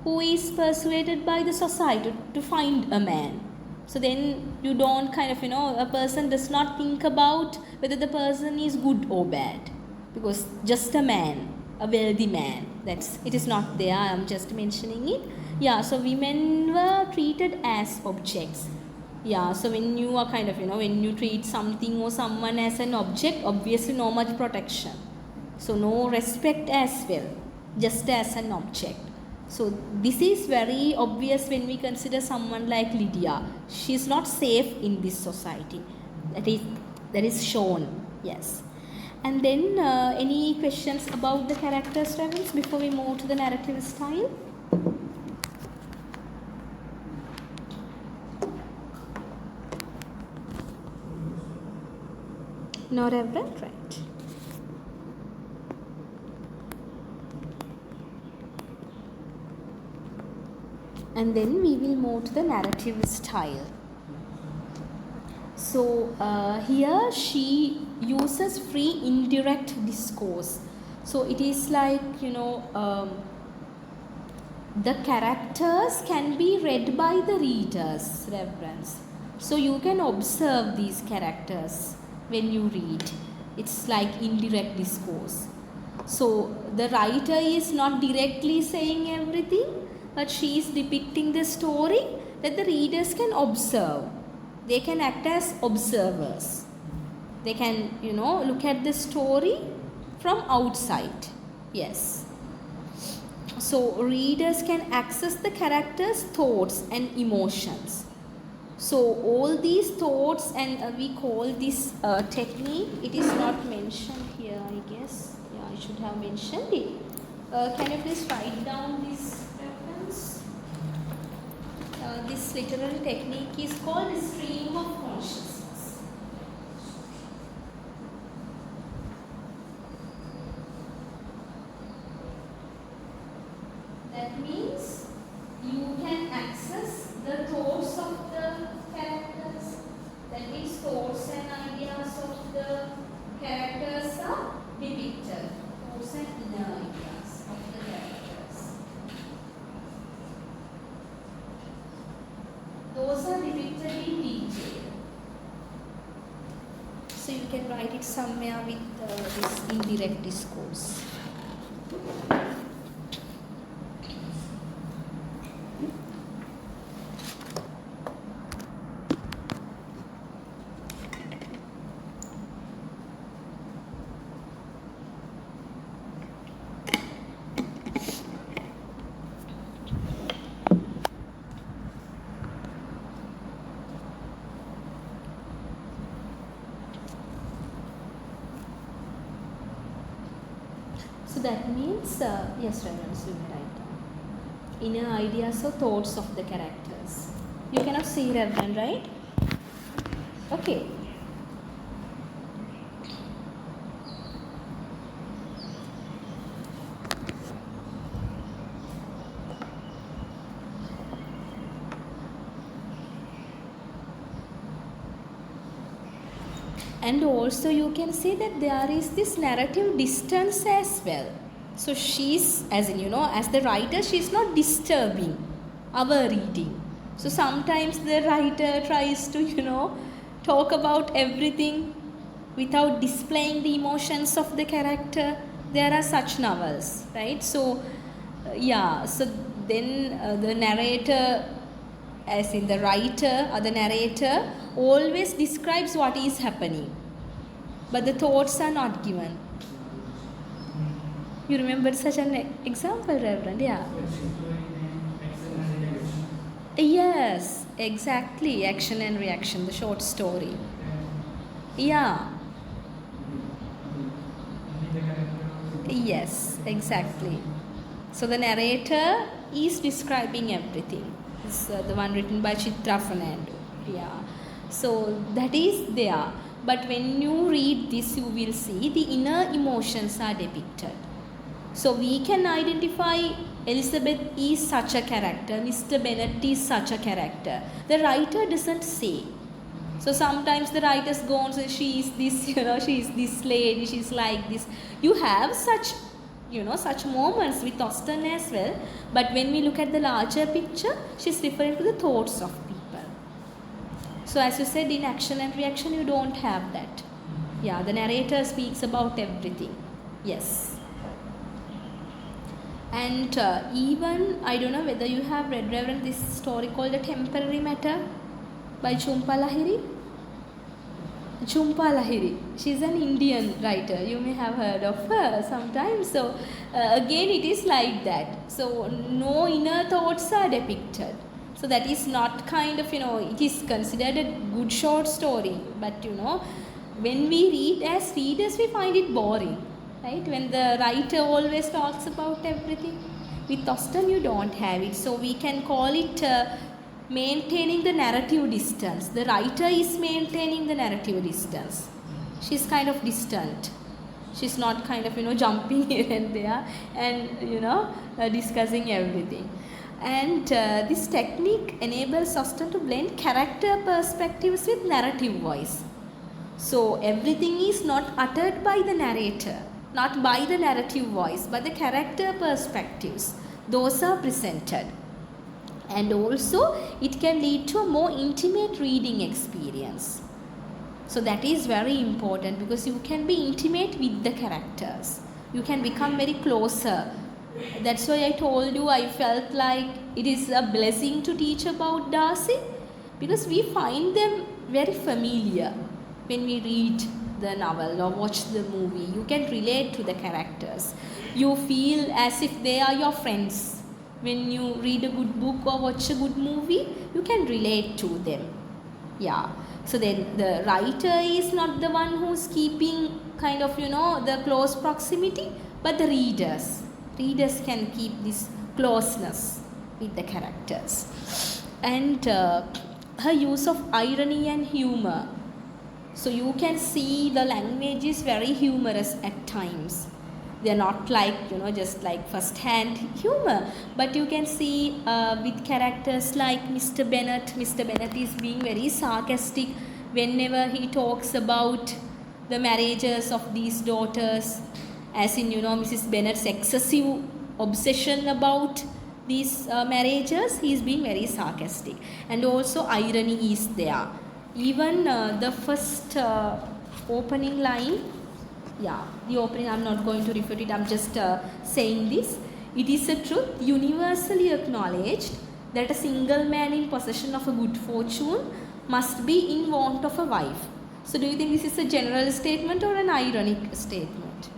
who is persuaded by the society to find a man. So then you don't a person does not think about whether the person is good or bad, because just a man, a wealthy man, it is not there. I am just mentioning it. Yeah, so women were treated as objects. Yeah, so when you are when you treat something or someone as an object, obviously no much protection. So no respect as well, just as an object. So this is very obvious when we consider someone like Lydia. She is not safe in this society. That is shown. Yes. And then any questions about the characters, Ravens, before we move to the narrative style? No, Reverend? Right. And then we will move to the narrative style. So here she uses free indirect discourse. So it is like, the characters can be read by the readers, reverence. So you can observe these characters when you read. It's like indirect discourse. So the writer is not directly saying everything, but she is depicting the story that the readers can observe. They can act as observers. They can, look at the story from outside. Yes. So readers can access the characters' thoughts and emotions. So all these thoughts, and we call this technique, it is not mentioned here, I guess. Yeah, I should have mentioned it. Can you please write down this reference? This literary technique is called stream of consciousness. That means you can access the thoughts of the characters. That means thoughts and ideas of the characters are depicted. Thoughts and inner ideas of the characters. Those are depicted in detail. So you can write it somewhere with this indirect discourse. So that means, yes, Reverend, you may write down. Inner ideas or thoughts of the characters. You cannot see Reverend, right? Okay. And also you can see that there is this narrative distance as well. So she's, as in, as the writer, she's not disturbing our reading. So sometimes the writer tries to, talk about everything without displaying the emotions of the character. there are such novels, right? So yeah, so then the narrator, as in the writer or the narrator, always describes what is happening, but the thoughts are not given. You remember such an example, Reverend? Yeah. Yes, exactly. Action and reaction, the short story. Yeah. Yes, exactly. So the narrator is describing everything. It's the one written by Chitra Fernando. Yeah. So that is there. But when you read this, you will see the inner emotions are depicted. So we can identify Elizabeth is such a character, Mr. Bennet is such a character. The writer doesn't say. So sometimes the writers go on say she is this, she is this lady, she is like this. You have such, such moments with Austen as well. But when we look at the larger picture, she's referring to the thoughts of people. So as you said, in action and reaction, you don't have that. Yeah, the narrator speaks about everything. Yes. And even, I don't know whether you have read, Reverend, this story called A Temporary Matter by Jhumpa Lahiri. Jhumpa Lahiri. She's an Indian writer. You may have heard of her sometimes. So again, it is like that. So no inner thoughts are depicted. So that is not kind of, it is considered a good short story. But when we read as readers, we find it boring. Right? When the writer always talks about everything. With Austen, you don't have it. So we can call it maintaining the narrative distance. The writer is maintaining the narrative distance. She's kind of distant. She's not kind of, jumping here and there and, discussing everything. And this technique enables Austen to blend character perspectives with narrative voice. So everything is not uttered by the narrator, not by the narrative voice, but the character perspectives. Those are presented. And also it can lead to a more intimate reading experience. So that is very important because you can be intimate with the characters. You can become very closer. That's why I told you I felt like it is a blessing to teach about Darcy, because we find them very familiar when we read the novel or watch the movie. You can relate to the characters. You feel as if they are your friends. When you read a good book or watch a good movie, you can relate to them. Yeah. So then the writer is not the one who's keeping kind of, the close proximity, but the readers. Readers can keep this closeness with the characters. And her use of irony and humor. So you can see the language is very humorous at times. They are not like, just like first-hand humor. But you can see with characters like Mr. Bennet. Mr. Bennet is being very sarcastic whenever he talks about the marriages of these daughters. As in, Mrs. Bennet's excessive obsession about these marriages, he is being very sarcastic. And also irony is there. Even the first opening line, the opening, I'm not going to refer to it, I'm just saying this. It is a truth universally acknowledged that a single man in possession of a good fortune must be in want of a wife. So do you think this is a general statement or an ironic statement?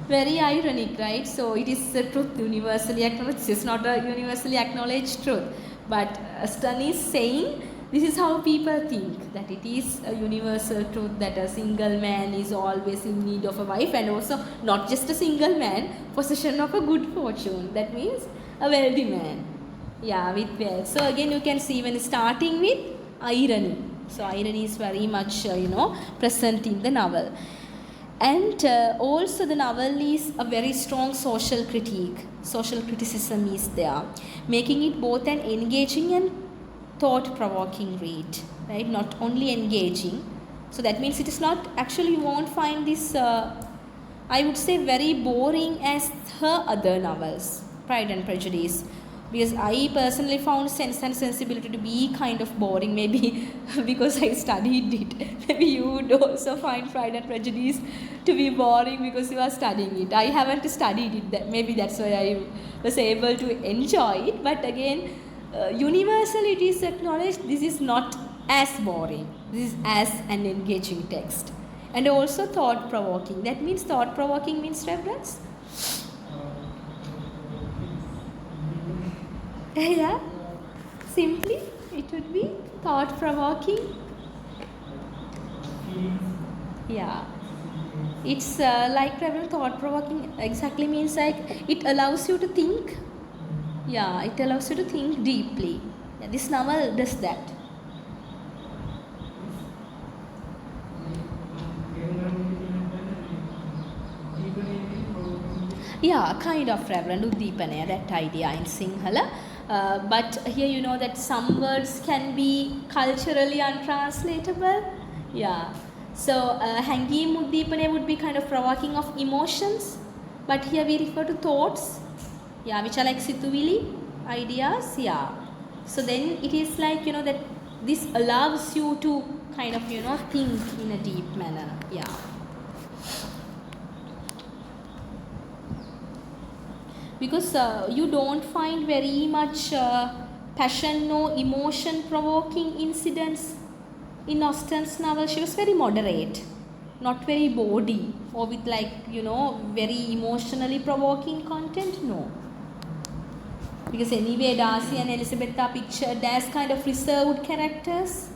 Very ironic, right? So it is a truth universally acknowledged. It's not a universally acknowledged truth. But Austen is saying this is how people think, that it is a universal truth that a single man is always in need of a wife, and also not just a single man, possession of a good fortune. That means a wealthy man. Yeah, with wealth. So again you can see when starting with irony. So irony is very much, present in the novel. And also the novel is a very strong social critique. Social criticism is there, making it both an engaging and thought-provoking read, right? Not only engaging. So that means it is not, actually you won't find this, I would say, very boring as her other novels, Pride and Prejudice, Because I personally found Sense and Sensibility to be kind of boring, maybe because I studied it. Maybe you would also find Pride and Prejudice to be boring because you are studying it. I haven't studied it, maybe that's why I was able to enjoy it. But again, universally it is acknowledged this is not as boring. This is as an engaging text. And also thought-provoking. That means thought-provoking means reference. Yeah, simply it would be thought-provoking. Yeah, it's like thought-provoking exactly means like it allows you to think. Yeah, it allows you to think deeply. Yeah, this novel does that. Yeah, kind of Reverend Uddeepana, that idea in Sinhala. But here you know that some words can be culturally untranslatable. Yeah. So Hangim Uddeepana would be kind of provoking of emotions. But here we refer to thoughts. Yeah, which are like situvili ideas. Yeah. So then it is like, you know, that this allows you to kind of, you know, think in a deep manner. Yeah. Because you don't find very much passion or emotion provoking incidents in Austen's novel. She was very moderate, not very bawdy or with like, you know, very emotionally provoking content. No. Because anyway, Darcy and Elizabeth are pictured as kind of reserved characters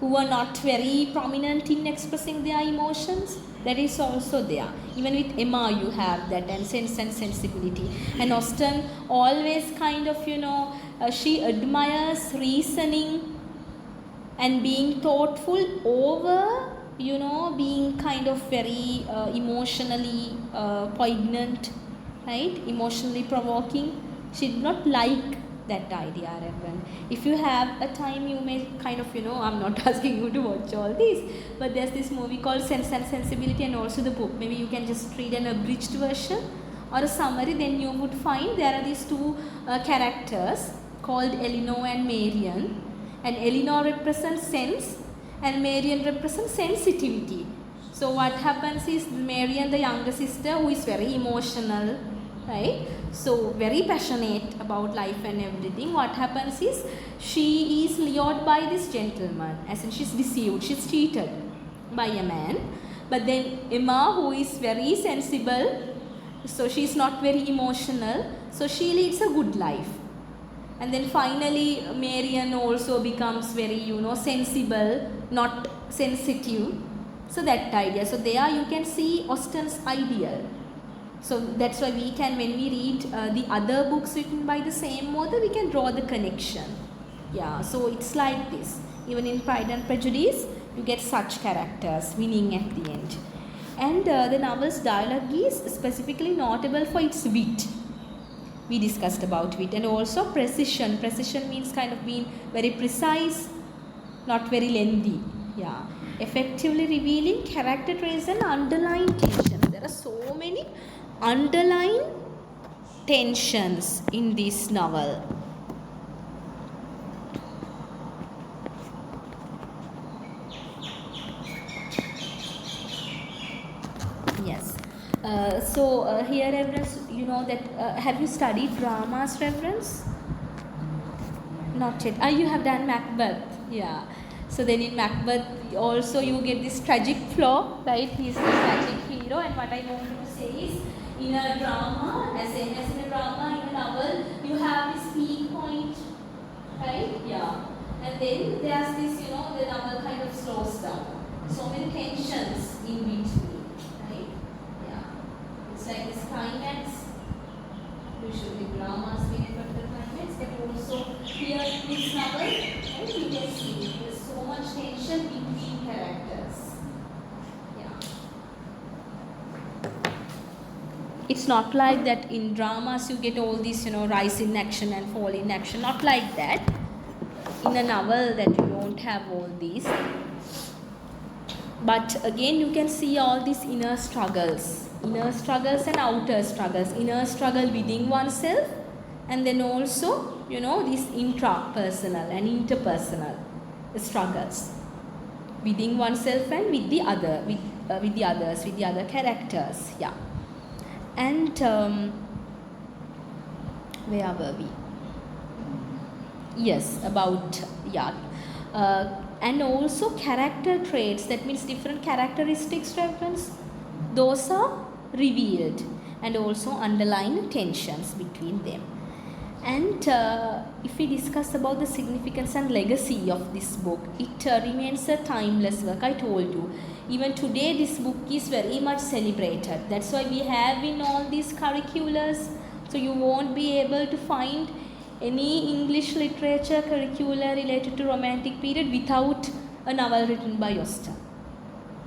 who are not very prominent in expressing their emotions. That is also there. Even with Emma you have that, and Sense and Sensibility. And Austen always kind of, you know, she admires reasoning and being thoughtful over, you know, being kind of very emotionally poignant, right? Emotionally provoking. She did not like that idea, Reverend. If you have a time, you may kind of, you know, I'm not asking you to watch all these, but there's this movie called Sense and Sensibility and also the book. Maybe you can just read an abridged version or a summary, then you would find there are these two characters called Elinor and Marian. And Elinor represents sense and Marian represents sensitivity. So what happens is Marian, the younger sister, who is very emotional, right? So very passionate about life and everything. What happens is she is lured by this gentleman, as in she's deceived, she's cheated by a man. But then Emma, who is very sensible, so she's not very emotional, so she leads a good life. And then finally Marian also becomes very, you know, sensible, not sensitive. So that idea. So there you can see Austen's ideal. So that's why we can, when we read the other books written by the same author, we can draw the connection. Yeah, so it's like this. Even in Pride and Prejudice, you get such characters winning at the end. And the novel's dialogue is specifically notable for its wit. We discussed about wit, and also precision. Precision means kind of being very precise, not very lengthy. Yeah, effectively revealing character traits and underlying tensions. There are so many underlying tensions in this novel. Yes. So here, reference, you know that have you studied dramas, reference? Not yet. You have done Macbeth. Yeah. So then in Macbeth also you get this tragic flaw, right? He's the tragic hero, and what I wanted to say is, in a drama, as in a drama, in a novel, you have this peak point, right? Yeah. And then there's this, you know, the novel kind of slows down. So many tensions in between, right? Yeah. It's like this climax. Usually dramas we refer to the climax, but also here in this novel, right, you can see there's so much tension between characters. Yeah. It's not like that in dramas you get all this, you know, rise in action and fall in action. Not like that. In a novel that you don't have all these. But again you can see all these inner struggles and outer struggles. Inner struggle within oneself And then also, these intrapersonal and interpersonal struggles within oneself and with the other, with the others, with the other characters. Yeah. And where were we? Yes, about, yeah. And also character traits, that means different characteristics reference, those are revealed, and also underlying tensions between them. And if we discuss about the significance and legacy of this book, it remains a timeless work. I told you, even today this book is very much celebrated. That's why we have in all these curriculars. So you won't be able to find any English literature curricula related to romantic period without a novel written by Austen.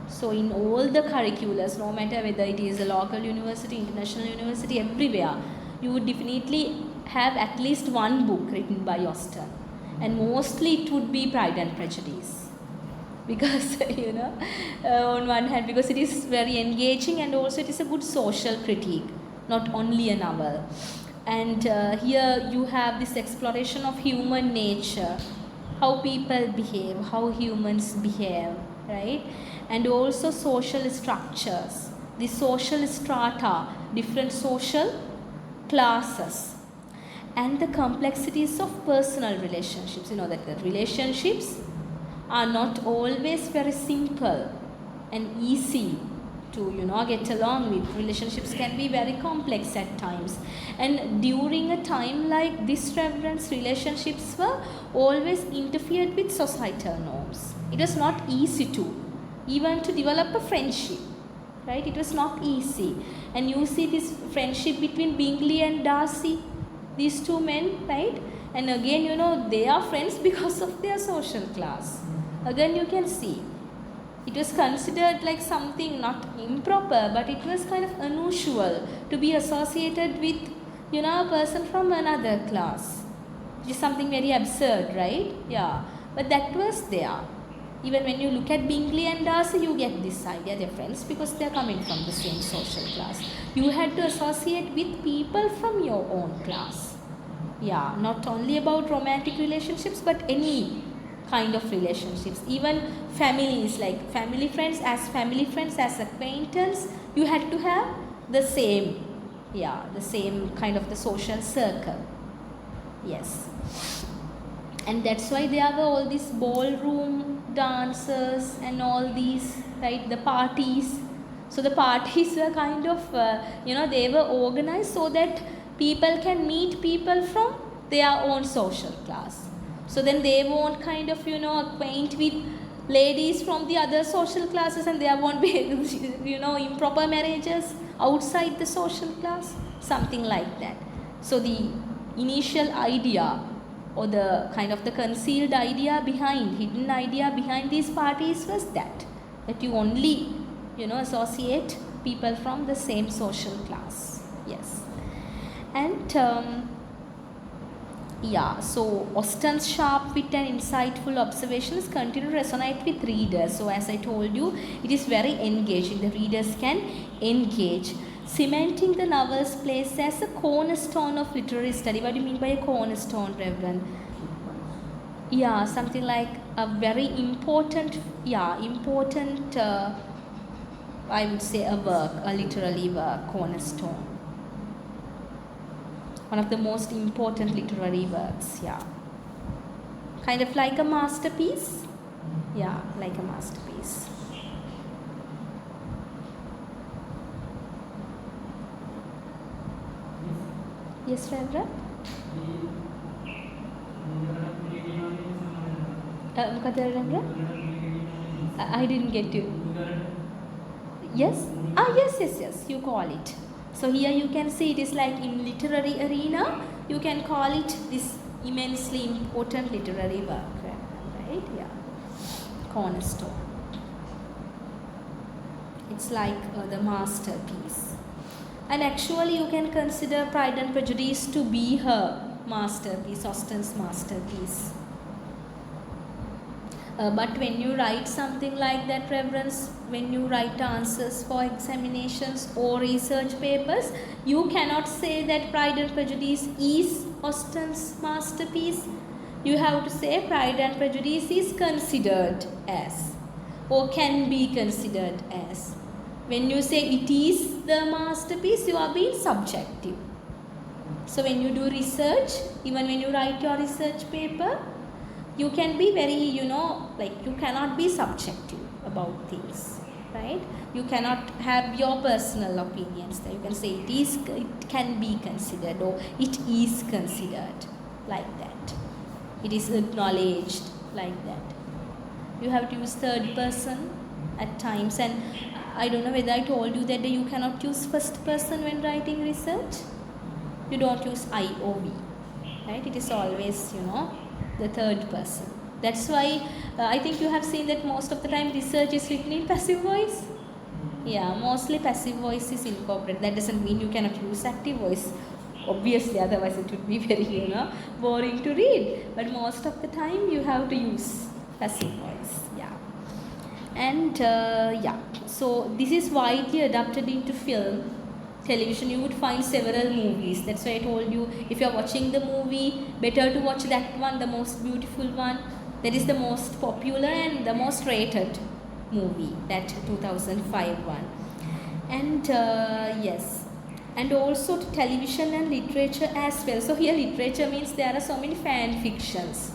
So in all the curriculars, no matter whether it is a local university, international university, everywhere, you would definitely have at least one book written by Austen, and mostly it would be Pride and Prejudice, because on one hand, because it is very engaging, and also it is a good social critique, not only a novel. And here you have this exploration of human nature, how people behave, how humans behave, right? And also social structures, the social strata, different social classes, and the complexities of personal relationships. You know that the relationships are not always very simple and easy to get along with. Relationships can be very complex at times, and during a time like this reference, relationships were always interfered with societal norms. It was not easy to even to develop a friendship, right? It was not easy. And you see this friendship between Bingley and Darcy, these two men, right? And again, they are friends because of their social class. Again, you can see it was considered like something not improper, but it was kind of unusual to be associated with a person from another class, which is something very absurd, right? Yeah, but that was there. Even when you look at Bingley and Darcy, you get this idea, they're friends because they're coming from the same social class. You had to associate with people from your own class. Yeah, not only about romantic relationships, but any kind of relationships. Even families, like family friends, as acquaintance, you had to have the same, the same kind of the social circle. Yes. And that's why there were all these ballroom dances and all these, right, the parties. So the parties were kind of, they were organized so that people can meet people from their own social class. So then they won't kind of, acquaint with ladies from the other social classes, and there won't be, improper marriages outside the social class, something like that. So the initial idea, or the kind of the concealed idea behind, hidden idea behind these parties was that you only, associate people from the same social class. Yes. And so Austen's sharp wit and insightful observations continue to resonate with readers. So as I told you, it is very engaging. The readers can engage, cementing the novel's place as a cornerstone of literary study. What do you mean by a cornerstone, Reverend? Yeah, something like a very important, I would say a work, a literary work, cornerstone. One of the most important literary works, kind of like a masterpiece. Like a masterpiece. Yes, Reverend? I didn't get you. Yes? Yes, you call it. So here you can see it is like in literary arena, you can call it this immensely important literary work, right? Yeah. Cornerstone. It's like the masterpiece. And actually you can consider Pride and Prejudice to be her masterpiece, Austen's masterpiece. But when you write something like that, Reverence, when you write answers for examinations or research papers, you cannot say that Pride and Prejudice is Austen's masterpiece. You have to say Pride and Prejudice is considered as, or can be considered as. When you say it is the masterpiece, you are being subjective. So when you do research, even when you write your research paper, you can be very, like you cannot be subjective about things, right? You cannot have your personal opinions there. You can say it can be considered, or it is considered, like that. It is acknowledged, like that. You have to use third person at times, and I don't know whether I told you that you cannot use first person when writing research. You don't use I or we, right? It is always, the third person. That's why I think you have seen that most of the time research is written in passive voice. Yeah, mostly passive voice is incorporated. That doesn't mean you cannot use active voice. Obviously, otherwise it would be very, boring to read. But most of the time you have to use passive voice. Yeah. And so this is widely adapted into film. Television, you would find several movies. That's why I told you, if you are watching the movie, better to watch that one, the most beautiful one. That is the most popular and the most rated movie, that 2005 one. And yes, and also to television and literature as well. So here literature means there are so many fan fictions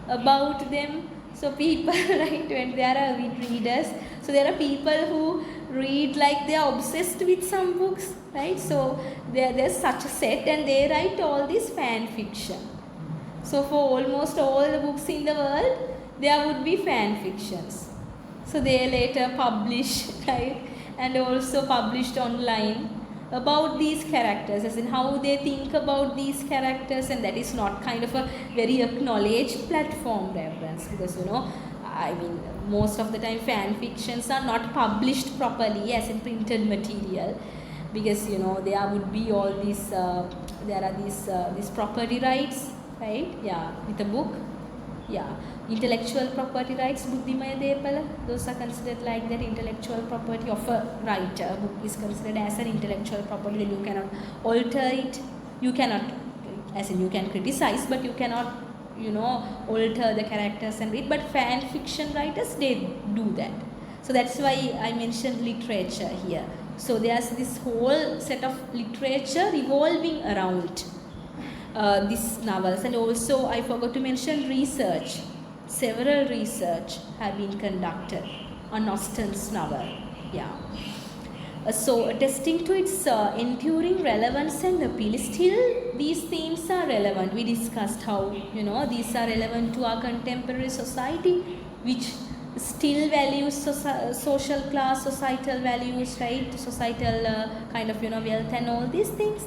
about them. So people, right, when there are readers, so there are people who read like they are obsessed with some books, right? So there's such a set, and they write all this fan fiction. So for almost all the books in the world, there would be fan fictions. So they later publish, right, and also published online about these characters, as in how they think about these characters, and that is not kind of a very acknowledged platform reference, because I mean, most of the time fan fictions are not published properly as in printed material, because there would be all these there are these property rights, right? Yeah, with a book. Yeah, intellectual property rights, buddhimaya depala, those are considered like that. Intellectual property of a writer, a book is considered as an intellectual property. Then you cannot alter it. You cannot, as in you can criticize, but you cannot alter the characters and read. But fan fiction writers, they do that. So that's why I mentioned literature here. So there's this whole set of literature revolving around these novels. And also I forgot to mention research. Several research have been conducted on Austen's novel. Yeah. So attesting to its enduring relevance and appeal. Still these themes are relevant. We discussed how these are relevant to our contemporary society, which still values social class, societal values, right? Societal kind of wealth and all these things.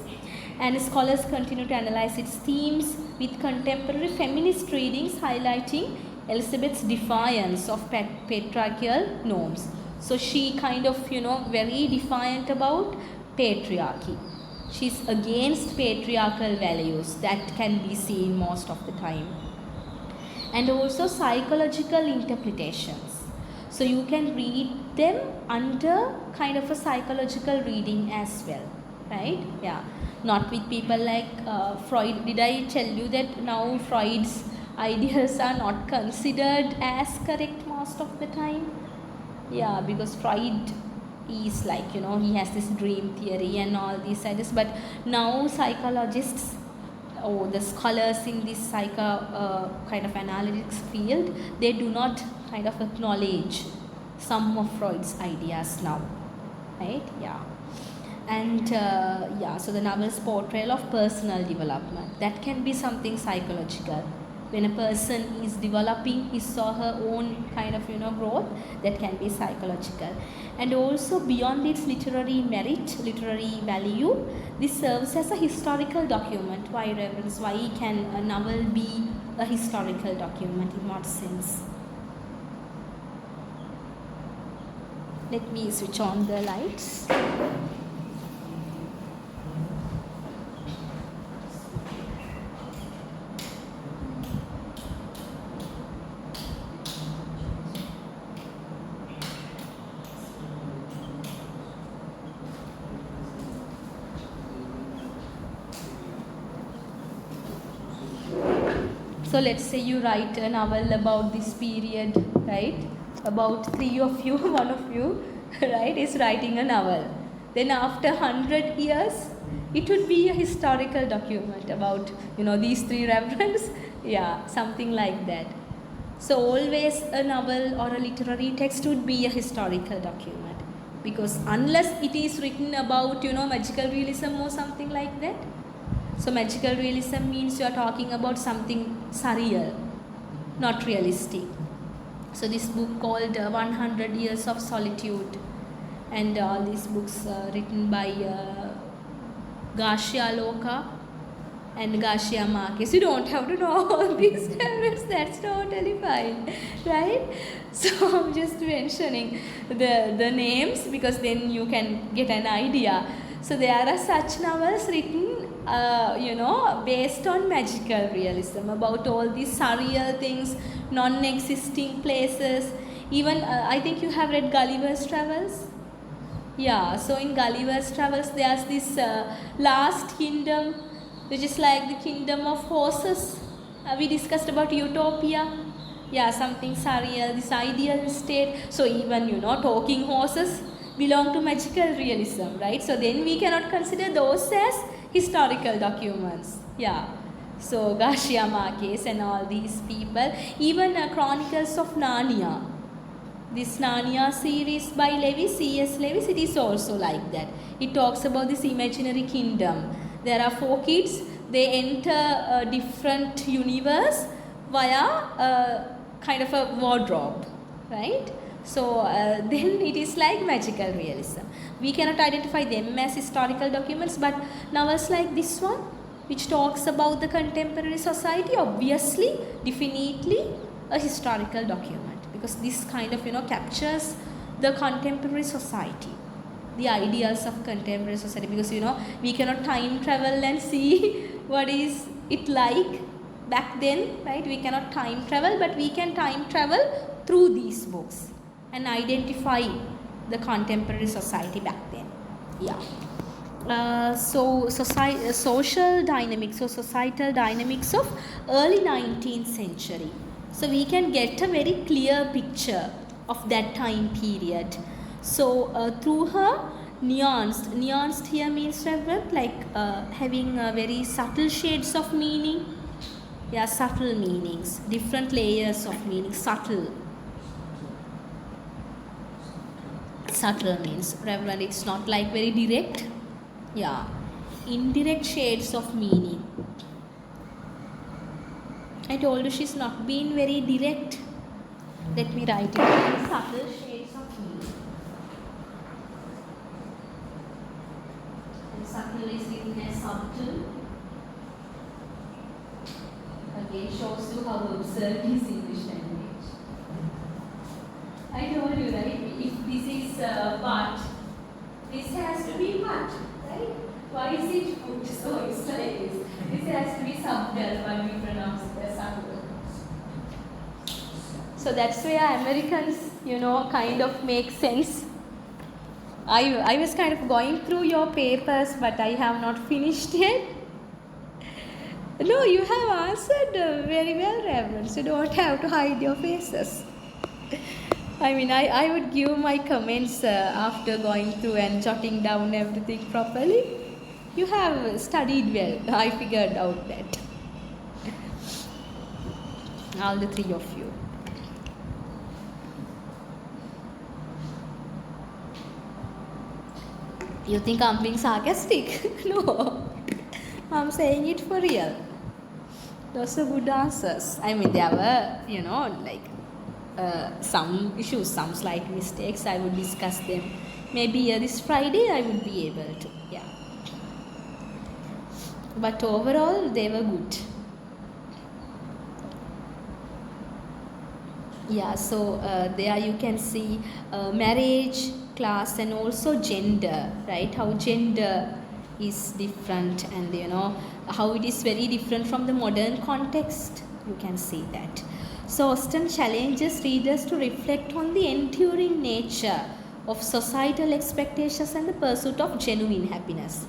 And scholars continue to analyze its themes with contemporary feminist readings highlighting Elizabeth's defiance of patriarchal norms. So she kind of, very defiant about patriarchy. She's against patriarchal values that can be seen most of the time. And also psychological interpretations. So you can read them under kind of a psychological reading as well, right? Yeah. Not with people like Freud. Did I tell you that now Freud's ideas are not considered as correct most of the time? Yeah, because Freud is like, he has this dream theory and all these ideas. But now psychologists or the scholars in this kind of analytics field, they do not kind of acknowledge some of Freud's ideas now, right? Yeah. And so the novel's portrayal of personal development, that can be something psychological. When a person is developing his or her own kind of growth, that can be psychological. And also beyond its literary merit, literary value, this serves as a historical document. Why, Reverence? Why can a novel be a historical document? In what sense? Let me switch on the lights. So let's say you write a novel about this period, right? About three of you, one of you, right, is writing a novel. Then after 100 years, it would be a historical document about, these three reverends. Yeah, something like that. So always a novel or a literary text would be a historical document. Because unless it is written about, magical realism or something like that. So magical realism means you are talking about something surreal, not realistic. So this book called 100 Years of Solitude, and all these books written by Garcia Lorca and Garcia Marquez. You don't have to know all these terms, that's totally fine, right? So I'm just mentioning the names because then you can get an idea. So there are such novels written based on magical realism, about all these surreal things, non-existing places. Even I think you have read Gulliver's Travels. Yeah, so in Gulliver's Travels there's this last kingdom, which is like the kingdom of horses. We discussed about utopia. Yeah, something surreal, this ideal state. So even, talking horses belong to magical realism, right? So then we cannot consider those as historical documents. Yeah. So Garcia Marquez and all these people. Even Chronicles of Narnia. This Narnia series by Lewis, C.S. Lewis, it is also like that. It talks about this imaginary kingdom. There are 4 kids. They enter a different universe via kind of a wardrobe, right? So then it is like magical realism. We cannot identify them as historical documents, but novels like this one, which talks about the contemporary society, obviously, definitely a historical document, because this kind of, captures the contemporary society, the ideals of contemporary society, because, we cannot time travel and see what is it like back then, right? We cannot time travel, but we can time travel through these books and identify the contemporary society back then. Yeah. Social dynamics or societal dynamics of early 19th century. So we can get a very clear picture of that time period. So through her nuanced here means like having very subtle shades of meaning. Yeah, subtle meanings, different layers of meaning, subtle. Subtle means, Reverend, it's not like very direct. Yeah, indirect shades of meaning. I told you she's not been very direct. Let me write it. Subtle shades of meaning. And subtle is written as subtle. Again, shows you how absurd is English language. I told you, right? If this is but, this has to be but, right? Why is it put? So it's like this. This has to be subtle, but we pronounce it as subtle. So that's where Americans, kind of make sense. I was kind of going through your papers, but I have not finished yet. No, you have answered very well, Reverend. So you don't have to hide your faces. I mean, I would give my comments after going through and jotting down everything properly. You have studied well. I figured out that. All the 3 of you. You think I'm being sarcastic? No. I'm saying it for real. Those are good answers. I mean, there were, some issues, some slight mistakes. I would discuss them. Maybe this Friday I would be able to. Yeah. But overall, they were good. Yeah, so there you can see marriage, class, and also gender, right? How gender is different, and how it is very different from the modern context. You can see that. So Austen challenges readers to reflect on the enduring nature of societal expectations and the pursuit of genuine happiness.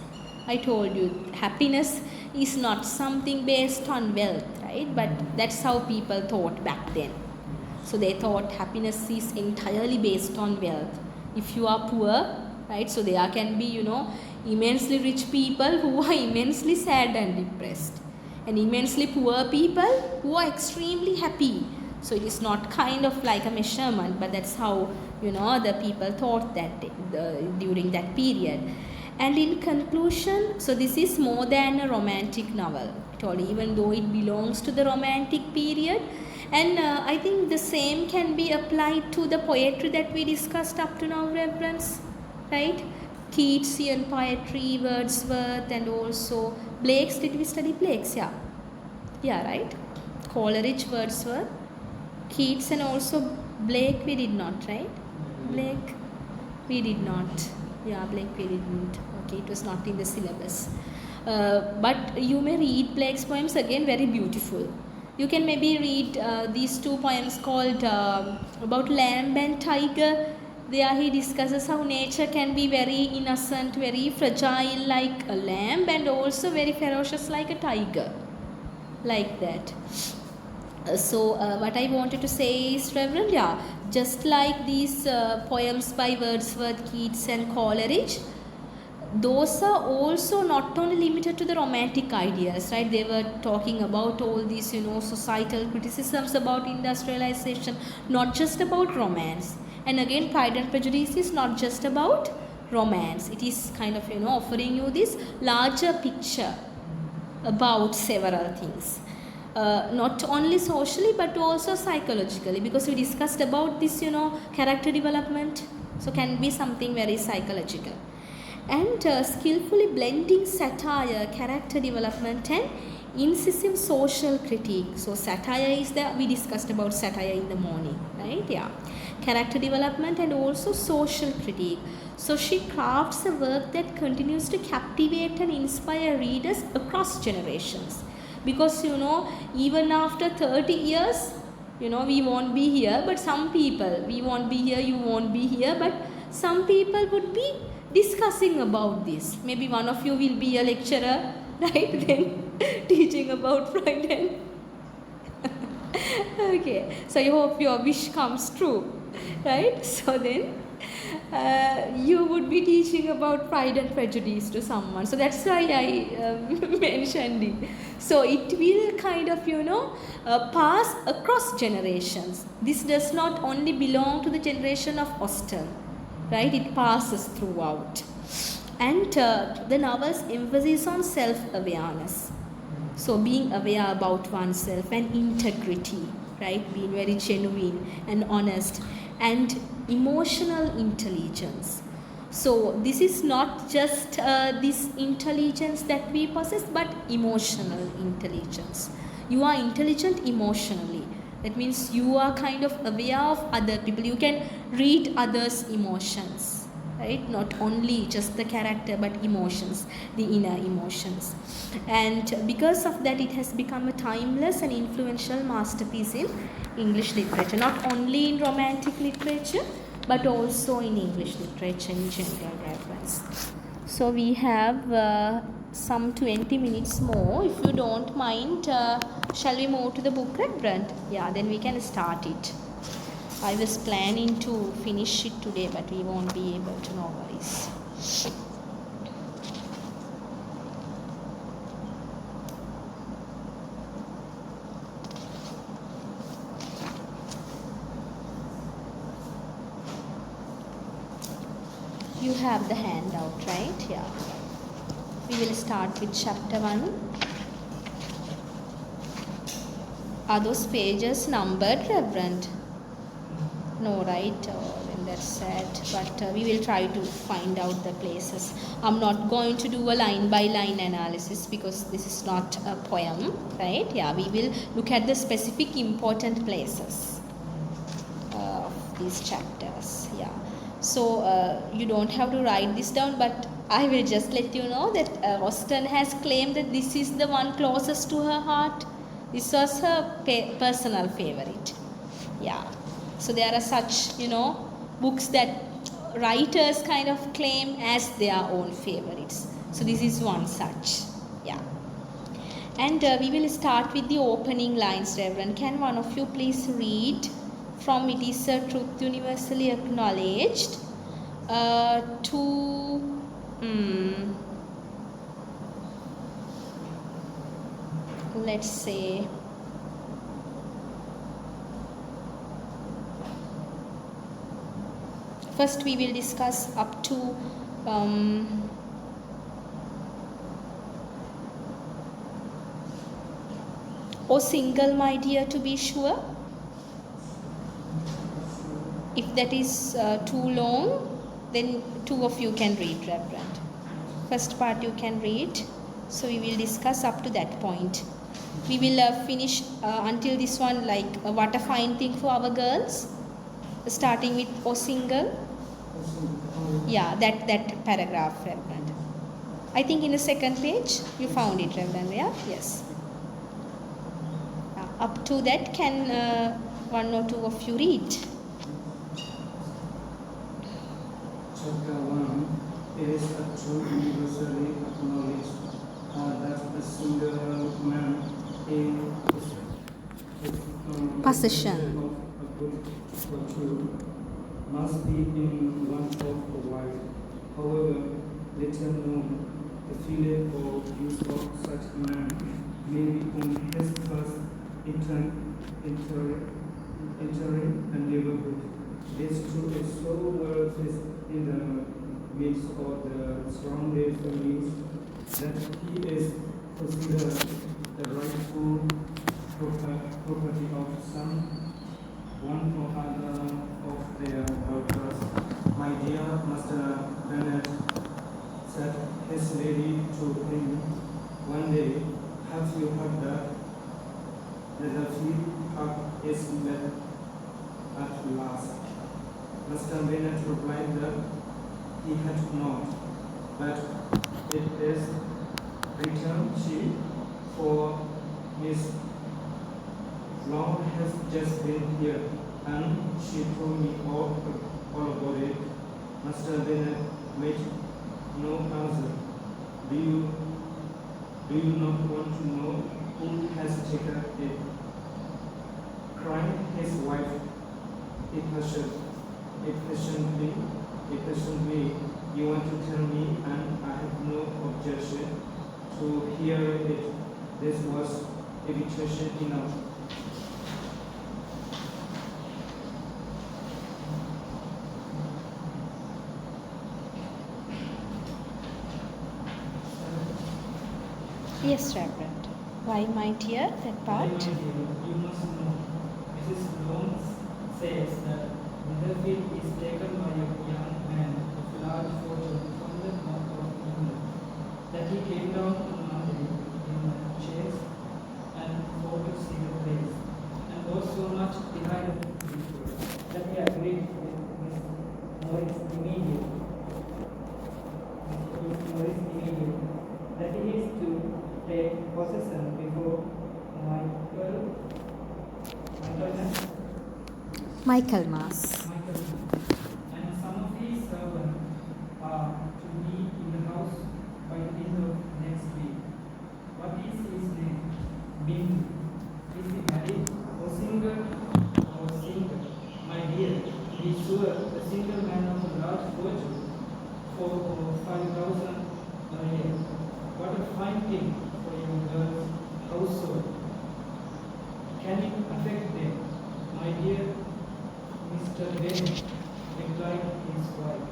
I told you, happiness is not something based on wealth, right? But that's how people thought back then. So they thought happiness is entirely based on wealth. If you are poor, right, so there can be, immensely rich people who are immensely sad and depressed, and immensely poor people who are extremely happy. So it is not kind of like a measurement, but that's how, the people thought that during that period. And in conclusion, so this is more than a romantic novel at all, even though it belongs to the romantic period. And I think the same can be applied to the poetry that we discussed up to now, reverends, right? Keatsian poetry, Wordsworth, and also Blake's. Did we study Blake's? Yeah, right? Coleridge, Wordsworth, Keats, and also Blake we did not, right? Blake we did not. Yeah, Blake we didn't. Okay, it was not in the syllabus. But you may read Blake's poems, again very beautiful. You can maybe read these two poems called about lamb and tiger. There he discusses how nature can be very innocent, very fragile like a lamb, and also very ferocious like a tiger. Like that. So what I wanted to say is, Reverend, just like these poems by Wordsworth, Keats, and Coleridge, those are also not only limited to the romantic ideas, right? They were talking about all these, societal criticisms about industrialization, not just about romance. And again, Pride and Prejudice is not just about romance. It is kind of, offering you this larger picture about several things. Not only socially but also psychologically, because we discussed about this, character development. So can be something very psychological. And skillfully blending satire, character development, and incisive social critique. So satire is we discussed about satire in the morning, right? Character development and also social critique. So she crafts a work that continues to captivate and inspire readers across generations. Because, even after 30 years, we won't be here, but some people, we won't be here, you won't be here, but some people would be discussing about this. Maybe one of you will be a lecturer, right? Then teaching about Pride and okay, so I hope your wish comes true, right? So then you would be teaching about Pride and Prejudice to someone. So that's why I mentioned it. So it will kind of, pass across generations. This does not only belong to the generation of Austen, right? It passes throughout. And the novel's emphasis on self-awareness. So being aware about oneself and integrity, right? Being very genuine and honest, and emotional intelligence. So this is not just this intelligence that we possess, but emotional intelligence. You are intelligent emotionally. That means you are kind of aware of other people. You can read others' emotions, right? Not only just the character, but emotions, the inner emotions. And because of that, it has become a timeless and influential masterpiece in English literature. Not only in romantic literature, but also in English literature in general reference. So we have some 20 minutes more. If you don't mind, shall we move to the book, Reverend? Yeah, then we can start it. I was planning to finish it today, but we won't be able to, no worries. You have the handout, right? Yeah. We will start with chapter 1. Are those pages numbered, Reverend? No, right? Then that's sad. But we will try to find out the places. I'm not going to do a line-by-line analysis because this is not a poem, right? Yeah, we will look at the specific important places of these chapters. Yeah. So you don't have to write this down, but I will just let you know that Austen has claimed that this is the one closest to her heart. This was her personal favorite. Yeah. So there are such, books that writers kind of claim as their own favorites. So this is one such. Yeah. And we will start with the opening lines, Reverend. Can one of you please read from "It is a truth universally acknowledged" to let's say first we will discuss up to "O single, my dear, to be sure." If that is too long, then two of you can read, Reverend. First part you can read, so we will discuss up to that point. We will finish until this one, like "What a fine thing for our girls," starting with "O single." Yeah, that paragraph, Reverend. I think in the second page you found it, Reverend. Yeah, yes. Up to that, can one or two of you read? Chapter 1. It is a truth universally acknowledged that a single man is Possession of a good virtue must be in want of a wife. However, later known, the feeling or use of such a man may be on his first entering a neighborhood. This truth is so well placed in the midst of the surrounding families that he is considered the rightful property of some one or other of their daughters. "My dear Master Bennet," said his lady to him one day, "have you heard that the field park is let at last?" Master Bennet replied that he had not, but it is returned she, for Miss Long has just been here, and she told me all about it. Master Bennet made no answer. Do you not want to know who has taken it?" cried his wife impatiently. "You want to tell me, and I have no objection to hear it." This was invitation enough. Yes, Reverend. Why, my dear, that part? My dear, you must know, Mrs. Long says that Netherfield is taken by a young man of large fortune from the north of England, that he came down on Monday in a chaise and thought to see the place, and was so much delighted that he agreed with Miss Morris immediately, that he is to take possession before Michaelmas. And some of his servants are to be in the house by the end of next week. What is his name? Bindu. Is he married or single? My dear, be sure the single man of a large fortune for 5,000 a year. What a fine thing for your girls' household. Can it affect them? My dear Mr. Bennet, replied his wife,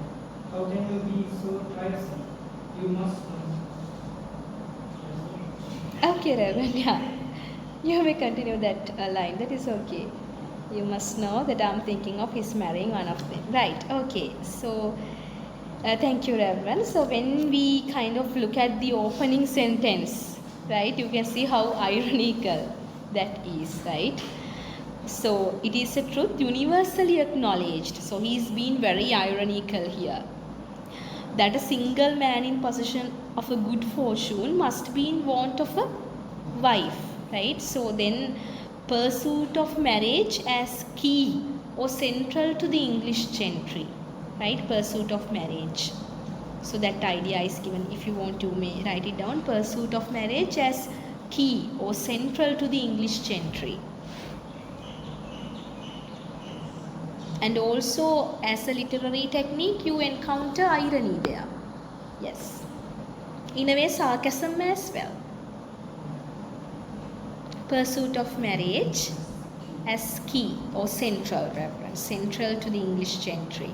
how can you be so tiresome? You must know. Okay, Reverend, yeah. You may continue that line. That is okay. You must know that I'm thinking of his marrying one of them. Right, okay. So, thank you, Reverend. So, when we kind of look at the opening sentence, right, you can see how ironical that is, right? So, it is a truth universally acknowledged. So, he's been very ironical here. That a single man in possession of a good fortune must be in want of a wife, right? So, then pursuit of marriage as key or central to the English gentry, right? Pursuit of marriage. So that idea is given. If you want to may write it down. Pursuit of marriage as key or central to the English gentry. And also, as a literary technique, you encounter irony there. Yes. In a way, sarcasm as well. Pursuit of marriage as key or central reference, central to the English gentry.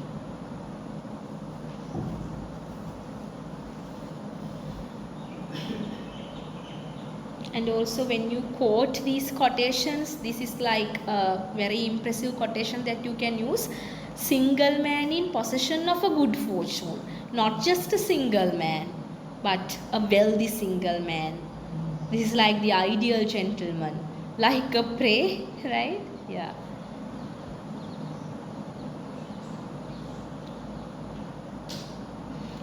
And also when you quote these quotations, this is like a very impressive quotation that you can use. Single man in possession of a good fortune. Not just a single man, but a wealthy single man. This is like the ideal gentleman. Like a prey, right? Yeah.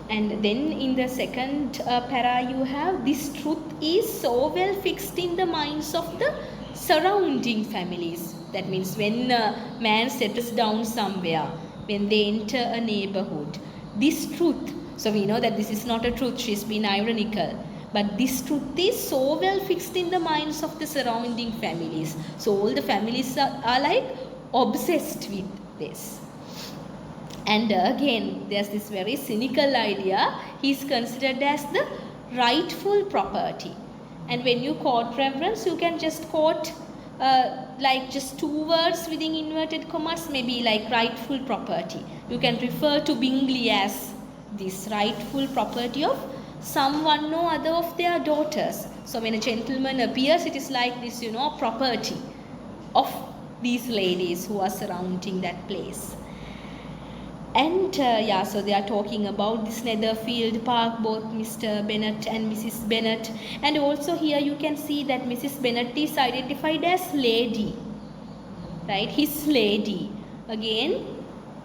And then in the second para you have, this truth is so well fixed in the minds of the surrounding families. That means when a man settles down somewhere, when they enter a neighborhood, this truth, so we know that this is not a truth, she's been ironical, but this truth is so well fixed in the minds of the surrounding families. So all the families are like obsessed with this. And again, there's this very cynical idea. He's considered as the rightful property. And when you quote reference, you can just quote like just two words within inverted commas, maybe like rightful property. You can refer to Bingley as this rightful property of someone or other of their daughters. So when a gentleman appears, it is like this, property of these ladies who are surrounding that place. And so they are talking about this Netherfield Park, both Mr. Bennet and Mrs. Bennet. And also here you can see that Mrs. Bennet is identified as lady, right? His lady. Again,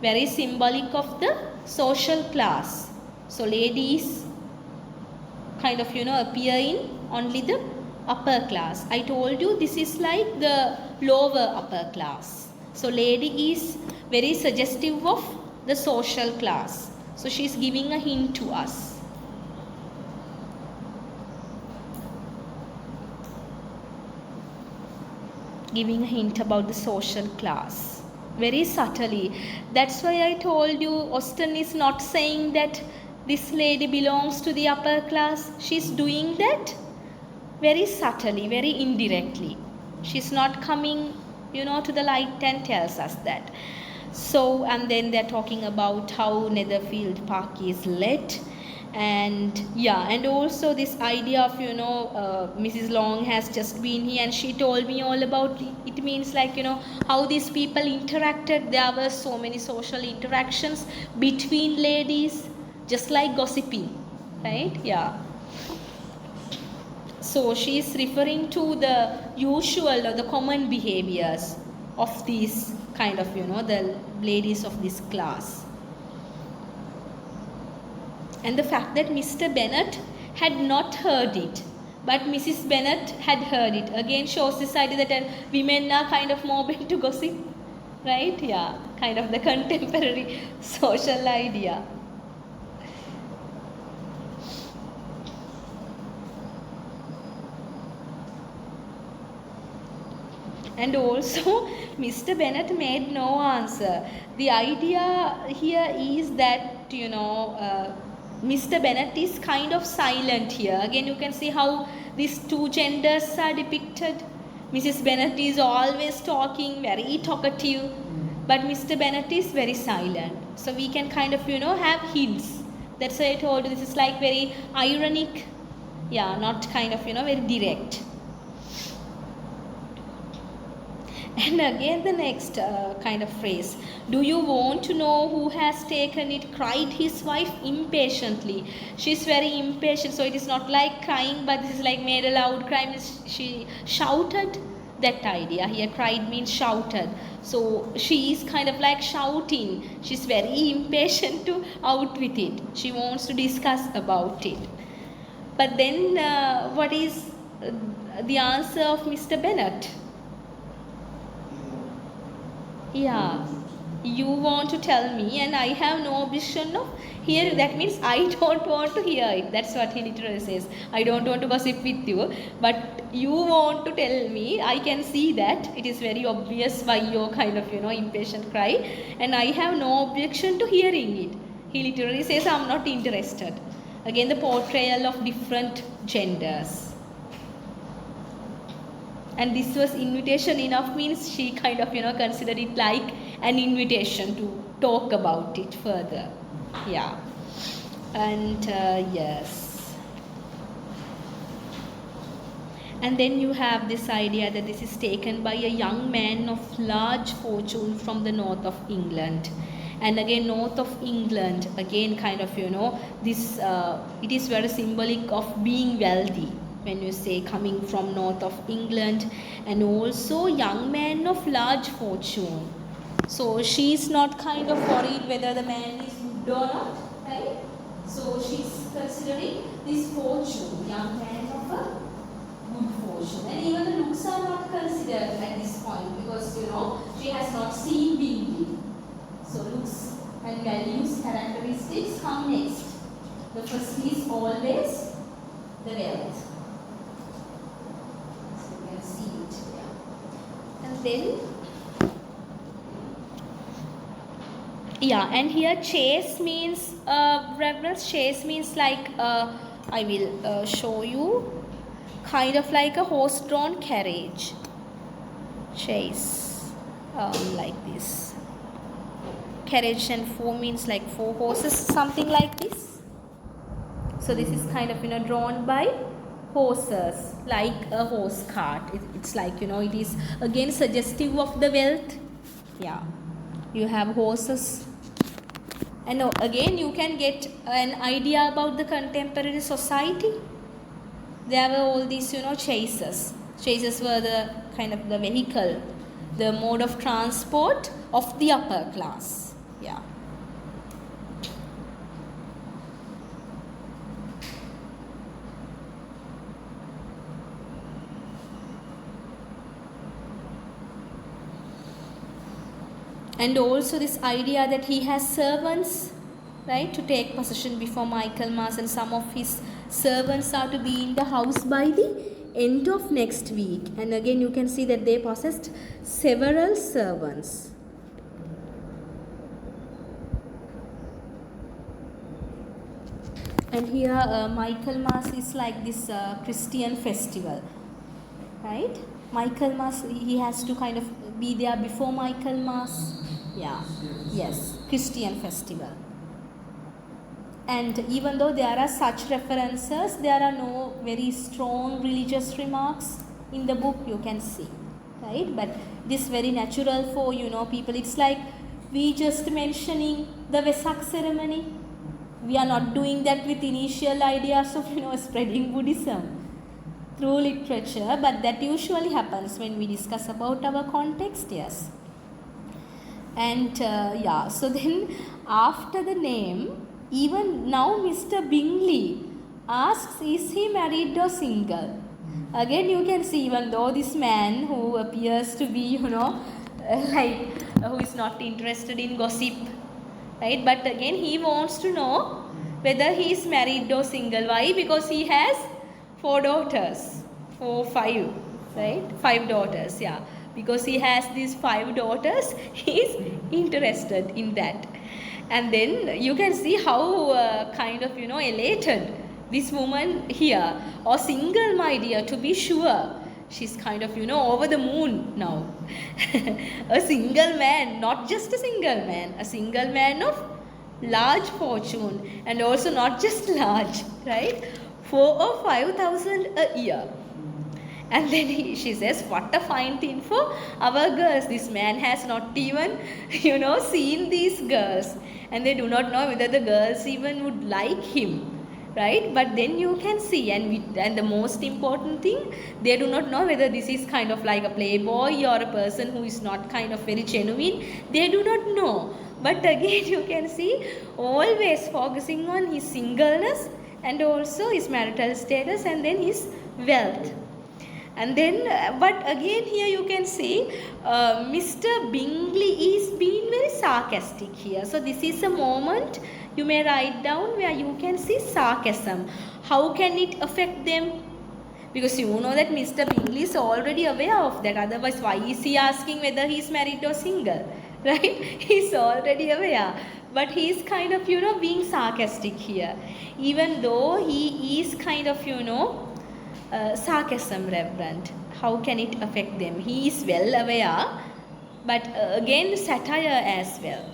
very symbolic of the social class. So ladies kind of, appear in only the upper class. I told you this is like the lower upper class. So lady is very suggestive of the social class. So she is giving a hint to us. Giving a hint about the social class. Very subtly. That's why I told you Austen is not saying that this lady belongs to the upper class. She's doing that very subtly, very indirectly. She's not coming, to the light and tells us that. So, and then they're talking about how Netherfield Park is lit. And and also this idea of, Mrs. Long has just been here and she told me all about it. It means like, how these people interacted. There were so many social interactions between ladies, just like gossiping, right? Yeah. So she is referring to the usual or the common behaviors of these kind of, the ladies of this class. And the fact that Mr. Bennet had not heard it, but Mrs. Bennet had heard it, again shows this idea that women are kind of more bent to gossip, right? Yeah, kind of the contemporary social idea. And also, Mr. Bennet made no answer. The idea here is that, Mr. Bennet is kind of silent here. Again, you can see how these two genders are depicted. Mrs. Bennet is always talking, very talkative, but Mr. Bennet is very silent. So we can kind of, have hints. That's why I told you this is like very ironic. Yeah, not kind of, very direct. And again the next kind of phrase, do you want to know who has taken it, cried his wife impatiently. She's very impatient, so it is not like crying, but this is like made a loud cry. She shouted, that idea here. Cried means shouted. So she is kind of like shouting. She's very impatient to out with it. She wants to discuss about it. But then what is the answer of Mr. Bennet? Yeah, you want to tell me and I have no objection of hearing. That means I don't want to hear it. That's what he literally says. I don't want to gossip with you, but you want to tell me. I can see that it is very obvious by your kind of impatient cry, and I have no objection to hearing it. He literally says I'm not interested. Again, the portrayal of different genders. And this was invitation enough, means she kind of considered it like an invitation to talk about it further. Yeah. And yes, and then you have this idea that this is taken by a young man of large fortune from the north of England. And again, north of England, again kind of this it is very symbolic of being wealthy when you say coming from north of England, and also young man of large fortune. So she's not kind of worried whether the man is good or not, right? So she's considering this fortune, young man of a good fortune. And even the looks are not considered at this point, because she has not seen Bingley. So looks and values, characteristics come next. The first is always the wealth. So you can see it here. And then and here chase means reverence. Chase means like I will show you, kind of like a horse-drawn carriage. Chase, like this. Carriage and four means like 4 horses, something like this. So this is kind of drawn by horses, like a horse cart. It's like it is again suggestive of the wealth. Yeah, you have horses. And again you can get an idea about the contemporary society. There were all these chases. Chases were the kind of the vehicle, the mode of transport of the upper class. Yeah. And also this idea that he has servants, right, to take possession before Michaelmas, and some of his servants are to be in the house by the end of next week. And again you can see that they possessed several servants. And here Michaelmas is like this Christian festival, right? Michaelmas, he has to kind of be there before Michaelmas. Yeah, yes, Christian festival. And even though there are such references, there are no very strong religious remarks in the book, you can see, right? But this is very natural for people. It's like we just mentioning the Vesak ceremony. We are not doing that with initial ideas of spreading Buddhism through literature, but that usually happens when we discuss about our context. Yes. And so then after the name, even now Mr. Bingley asks, is he married or single? Again you can see, even though this man who appears to be like who is not interested in gossip, right, but again he wants to know whether he is married or single. Why? Because he has 4 daughters, 5, right, 5 daughters. Yeah, because he has these 5 daughters, he is interested in that. And then you can see how kind of elated this woman here, or single, my dear, to be sure. She's kind of over the moon now. A single man, not just a single man, a single man of large fortune, and also not just large, right, 4 or 5,000 a year. And then she says, what a fine thing for our girls. This man has not even seen these girls, and they do not know whether the girls even would like him, right? But then you can see, and the most important thing, they do not know whether this is kind of like a playboy or a person who is not kind of very genuine. They do not know. But again you can see, always focusing on his singleness, and also his marital status, and then his wealth. And then, but again here you can see Mr. Bingley is being very sarcastic here. So this is a moment you may write down where you can see sarcasm. How can it affect them? Because you know that Mr. Bingley is already aware of that. Otherwise, why is he asking whether he is married or single? Right? He is already aware. But he is kind of, being sarcastic here. Even though he is kind of, sarcasm, Reverend. How can it affect them? He is well aware, but again, satire as well.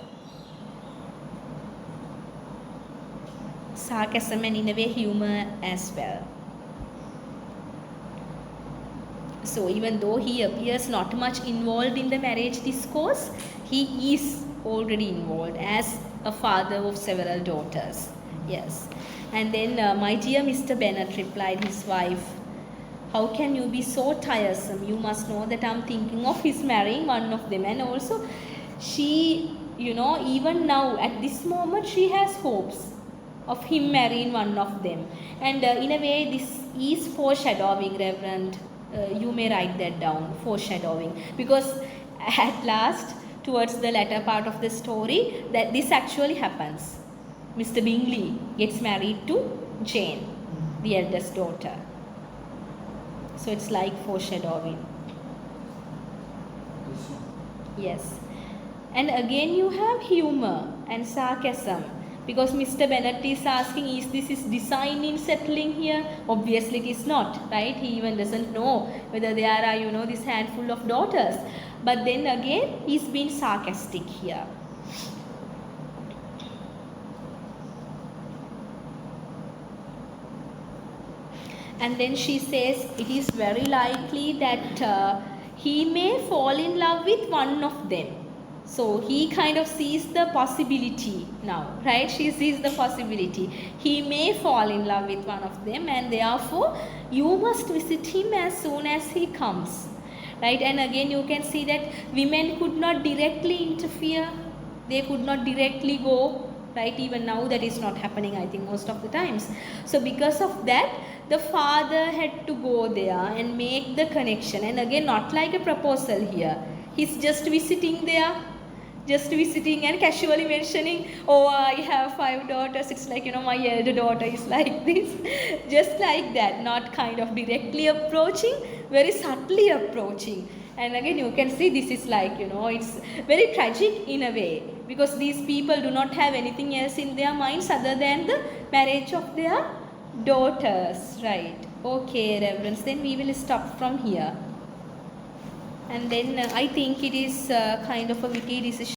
Sarcasm and in a way humor as well. So even though he appears not much involved in the marriage discourse, he is already involved as a father of several daughters. Yes. And then, my dear Mr. Bennet, replied his wife, how can you be so tiresome? You must know that I'm thinking of his marrying one of them. And also, she, even now at this moment, she has hopes of him marrying one of them. And in a way, this is foreshadowing, Reverend. You may write that down, foreshadowing, because at last, towards the latter part of the story, that this actually happens. Mr. Bingley gets married to Jane, the eldest daughter. So it's like foreshadowing. Yes. And again you have humor and sarcasm. Because Mr. Bennet is asking, is this his design in settling here? Obviously it is not, right? He even doesn't know whether there are, this handful of daughters. But then again, he's being sarcastic here. And then she says, it is very likely that he may fall in love with one of them. So he kind of sees the possibility now, right? She sees the possibility. He may fall in love with one of them, and therefore you must visit him as soon as he comes, right? And again you can see that women could not directly interfere. They could not directly go, right? Even now that is not happening, I think, most of the times. So because of that, the father had to go there and make the connection. And again, not like a proposal here. He's just visiting there. Just visiting and casually mentioning, oh, I have 5 daughters. It's like, my elder daughter is like this. Just like that, not kind of directly approaching, very subtly approaching. And again, you can see this is like, it's very tragic in a way, because these people do not have anything else in their minds other than the marriage of their daughters, right? Okay, Reverends, then we will stop from here. And then I think it is kind of a witty decision.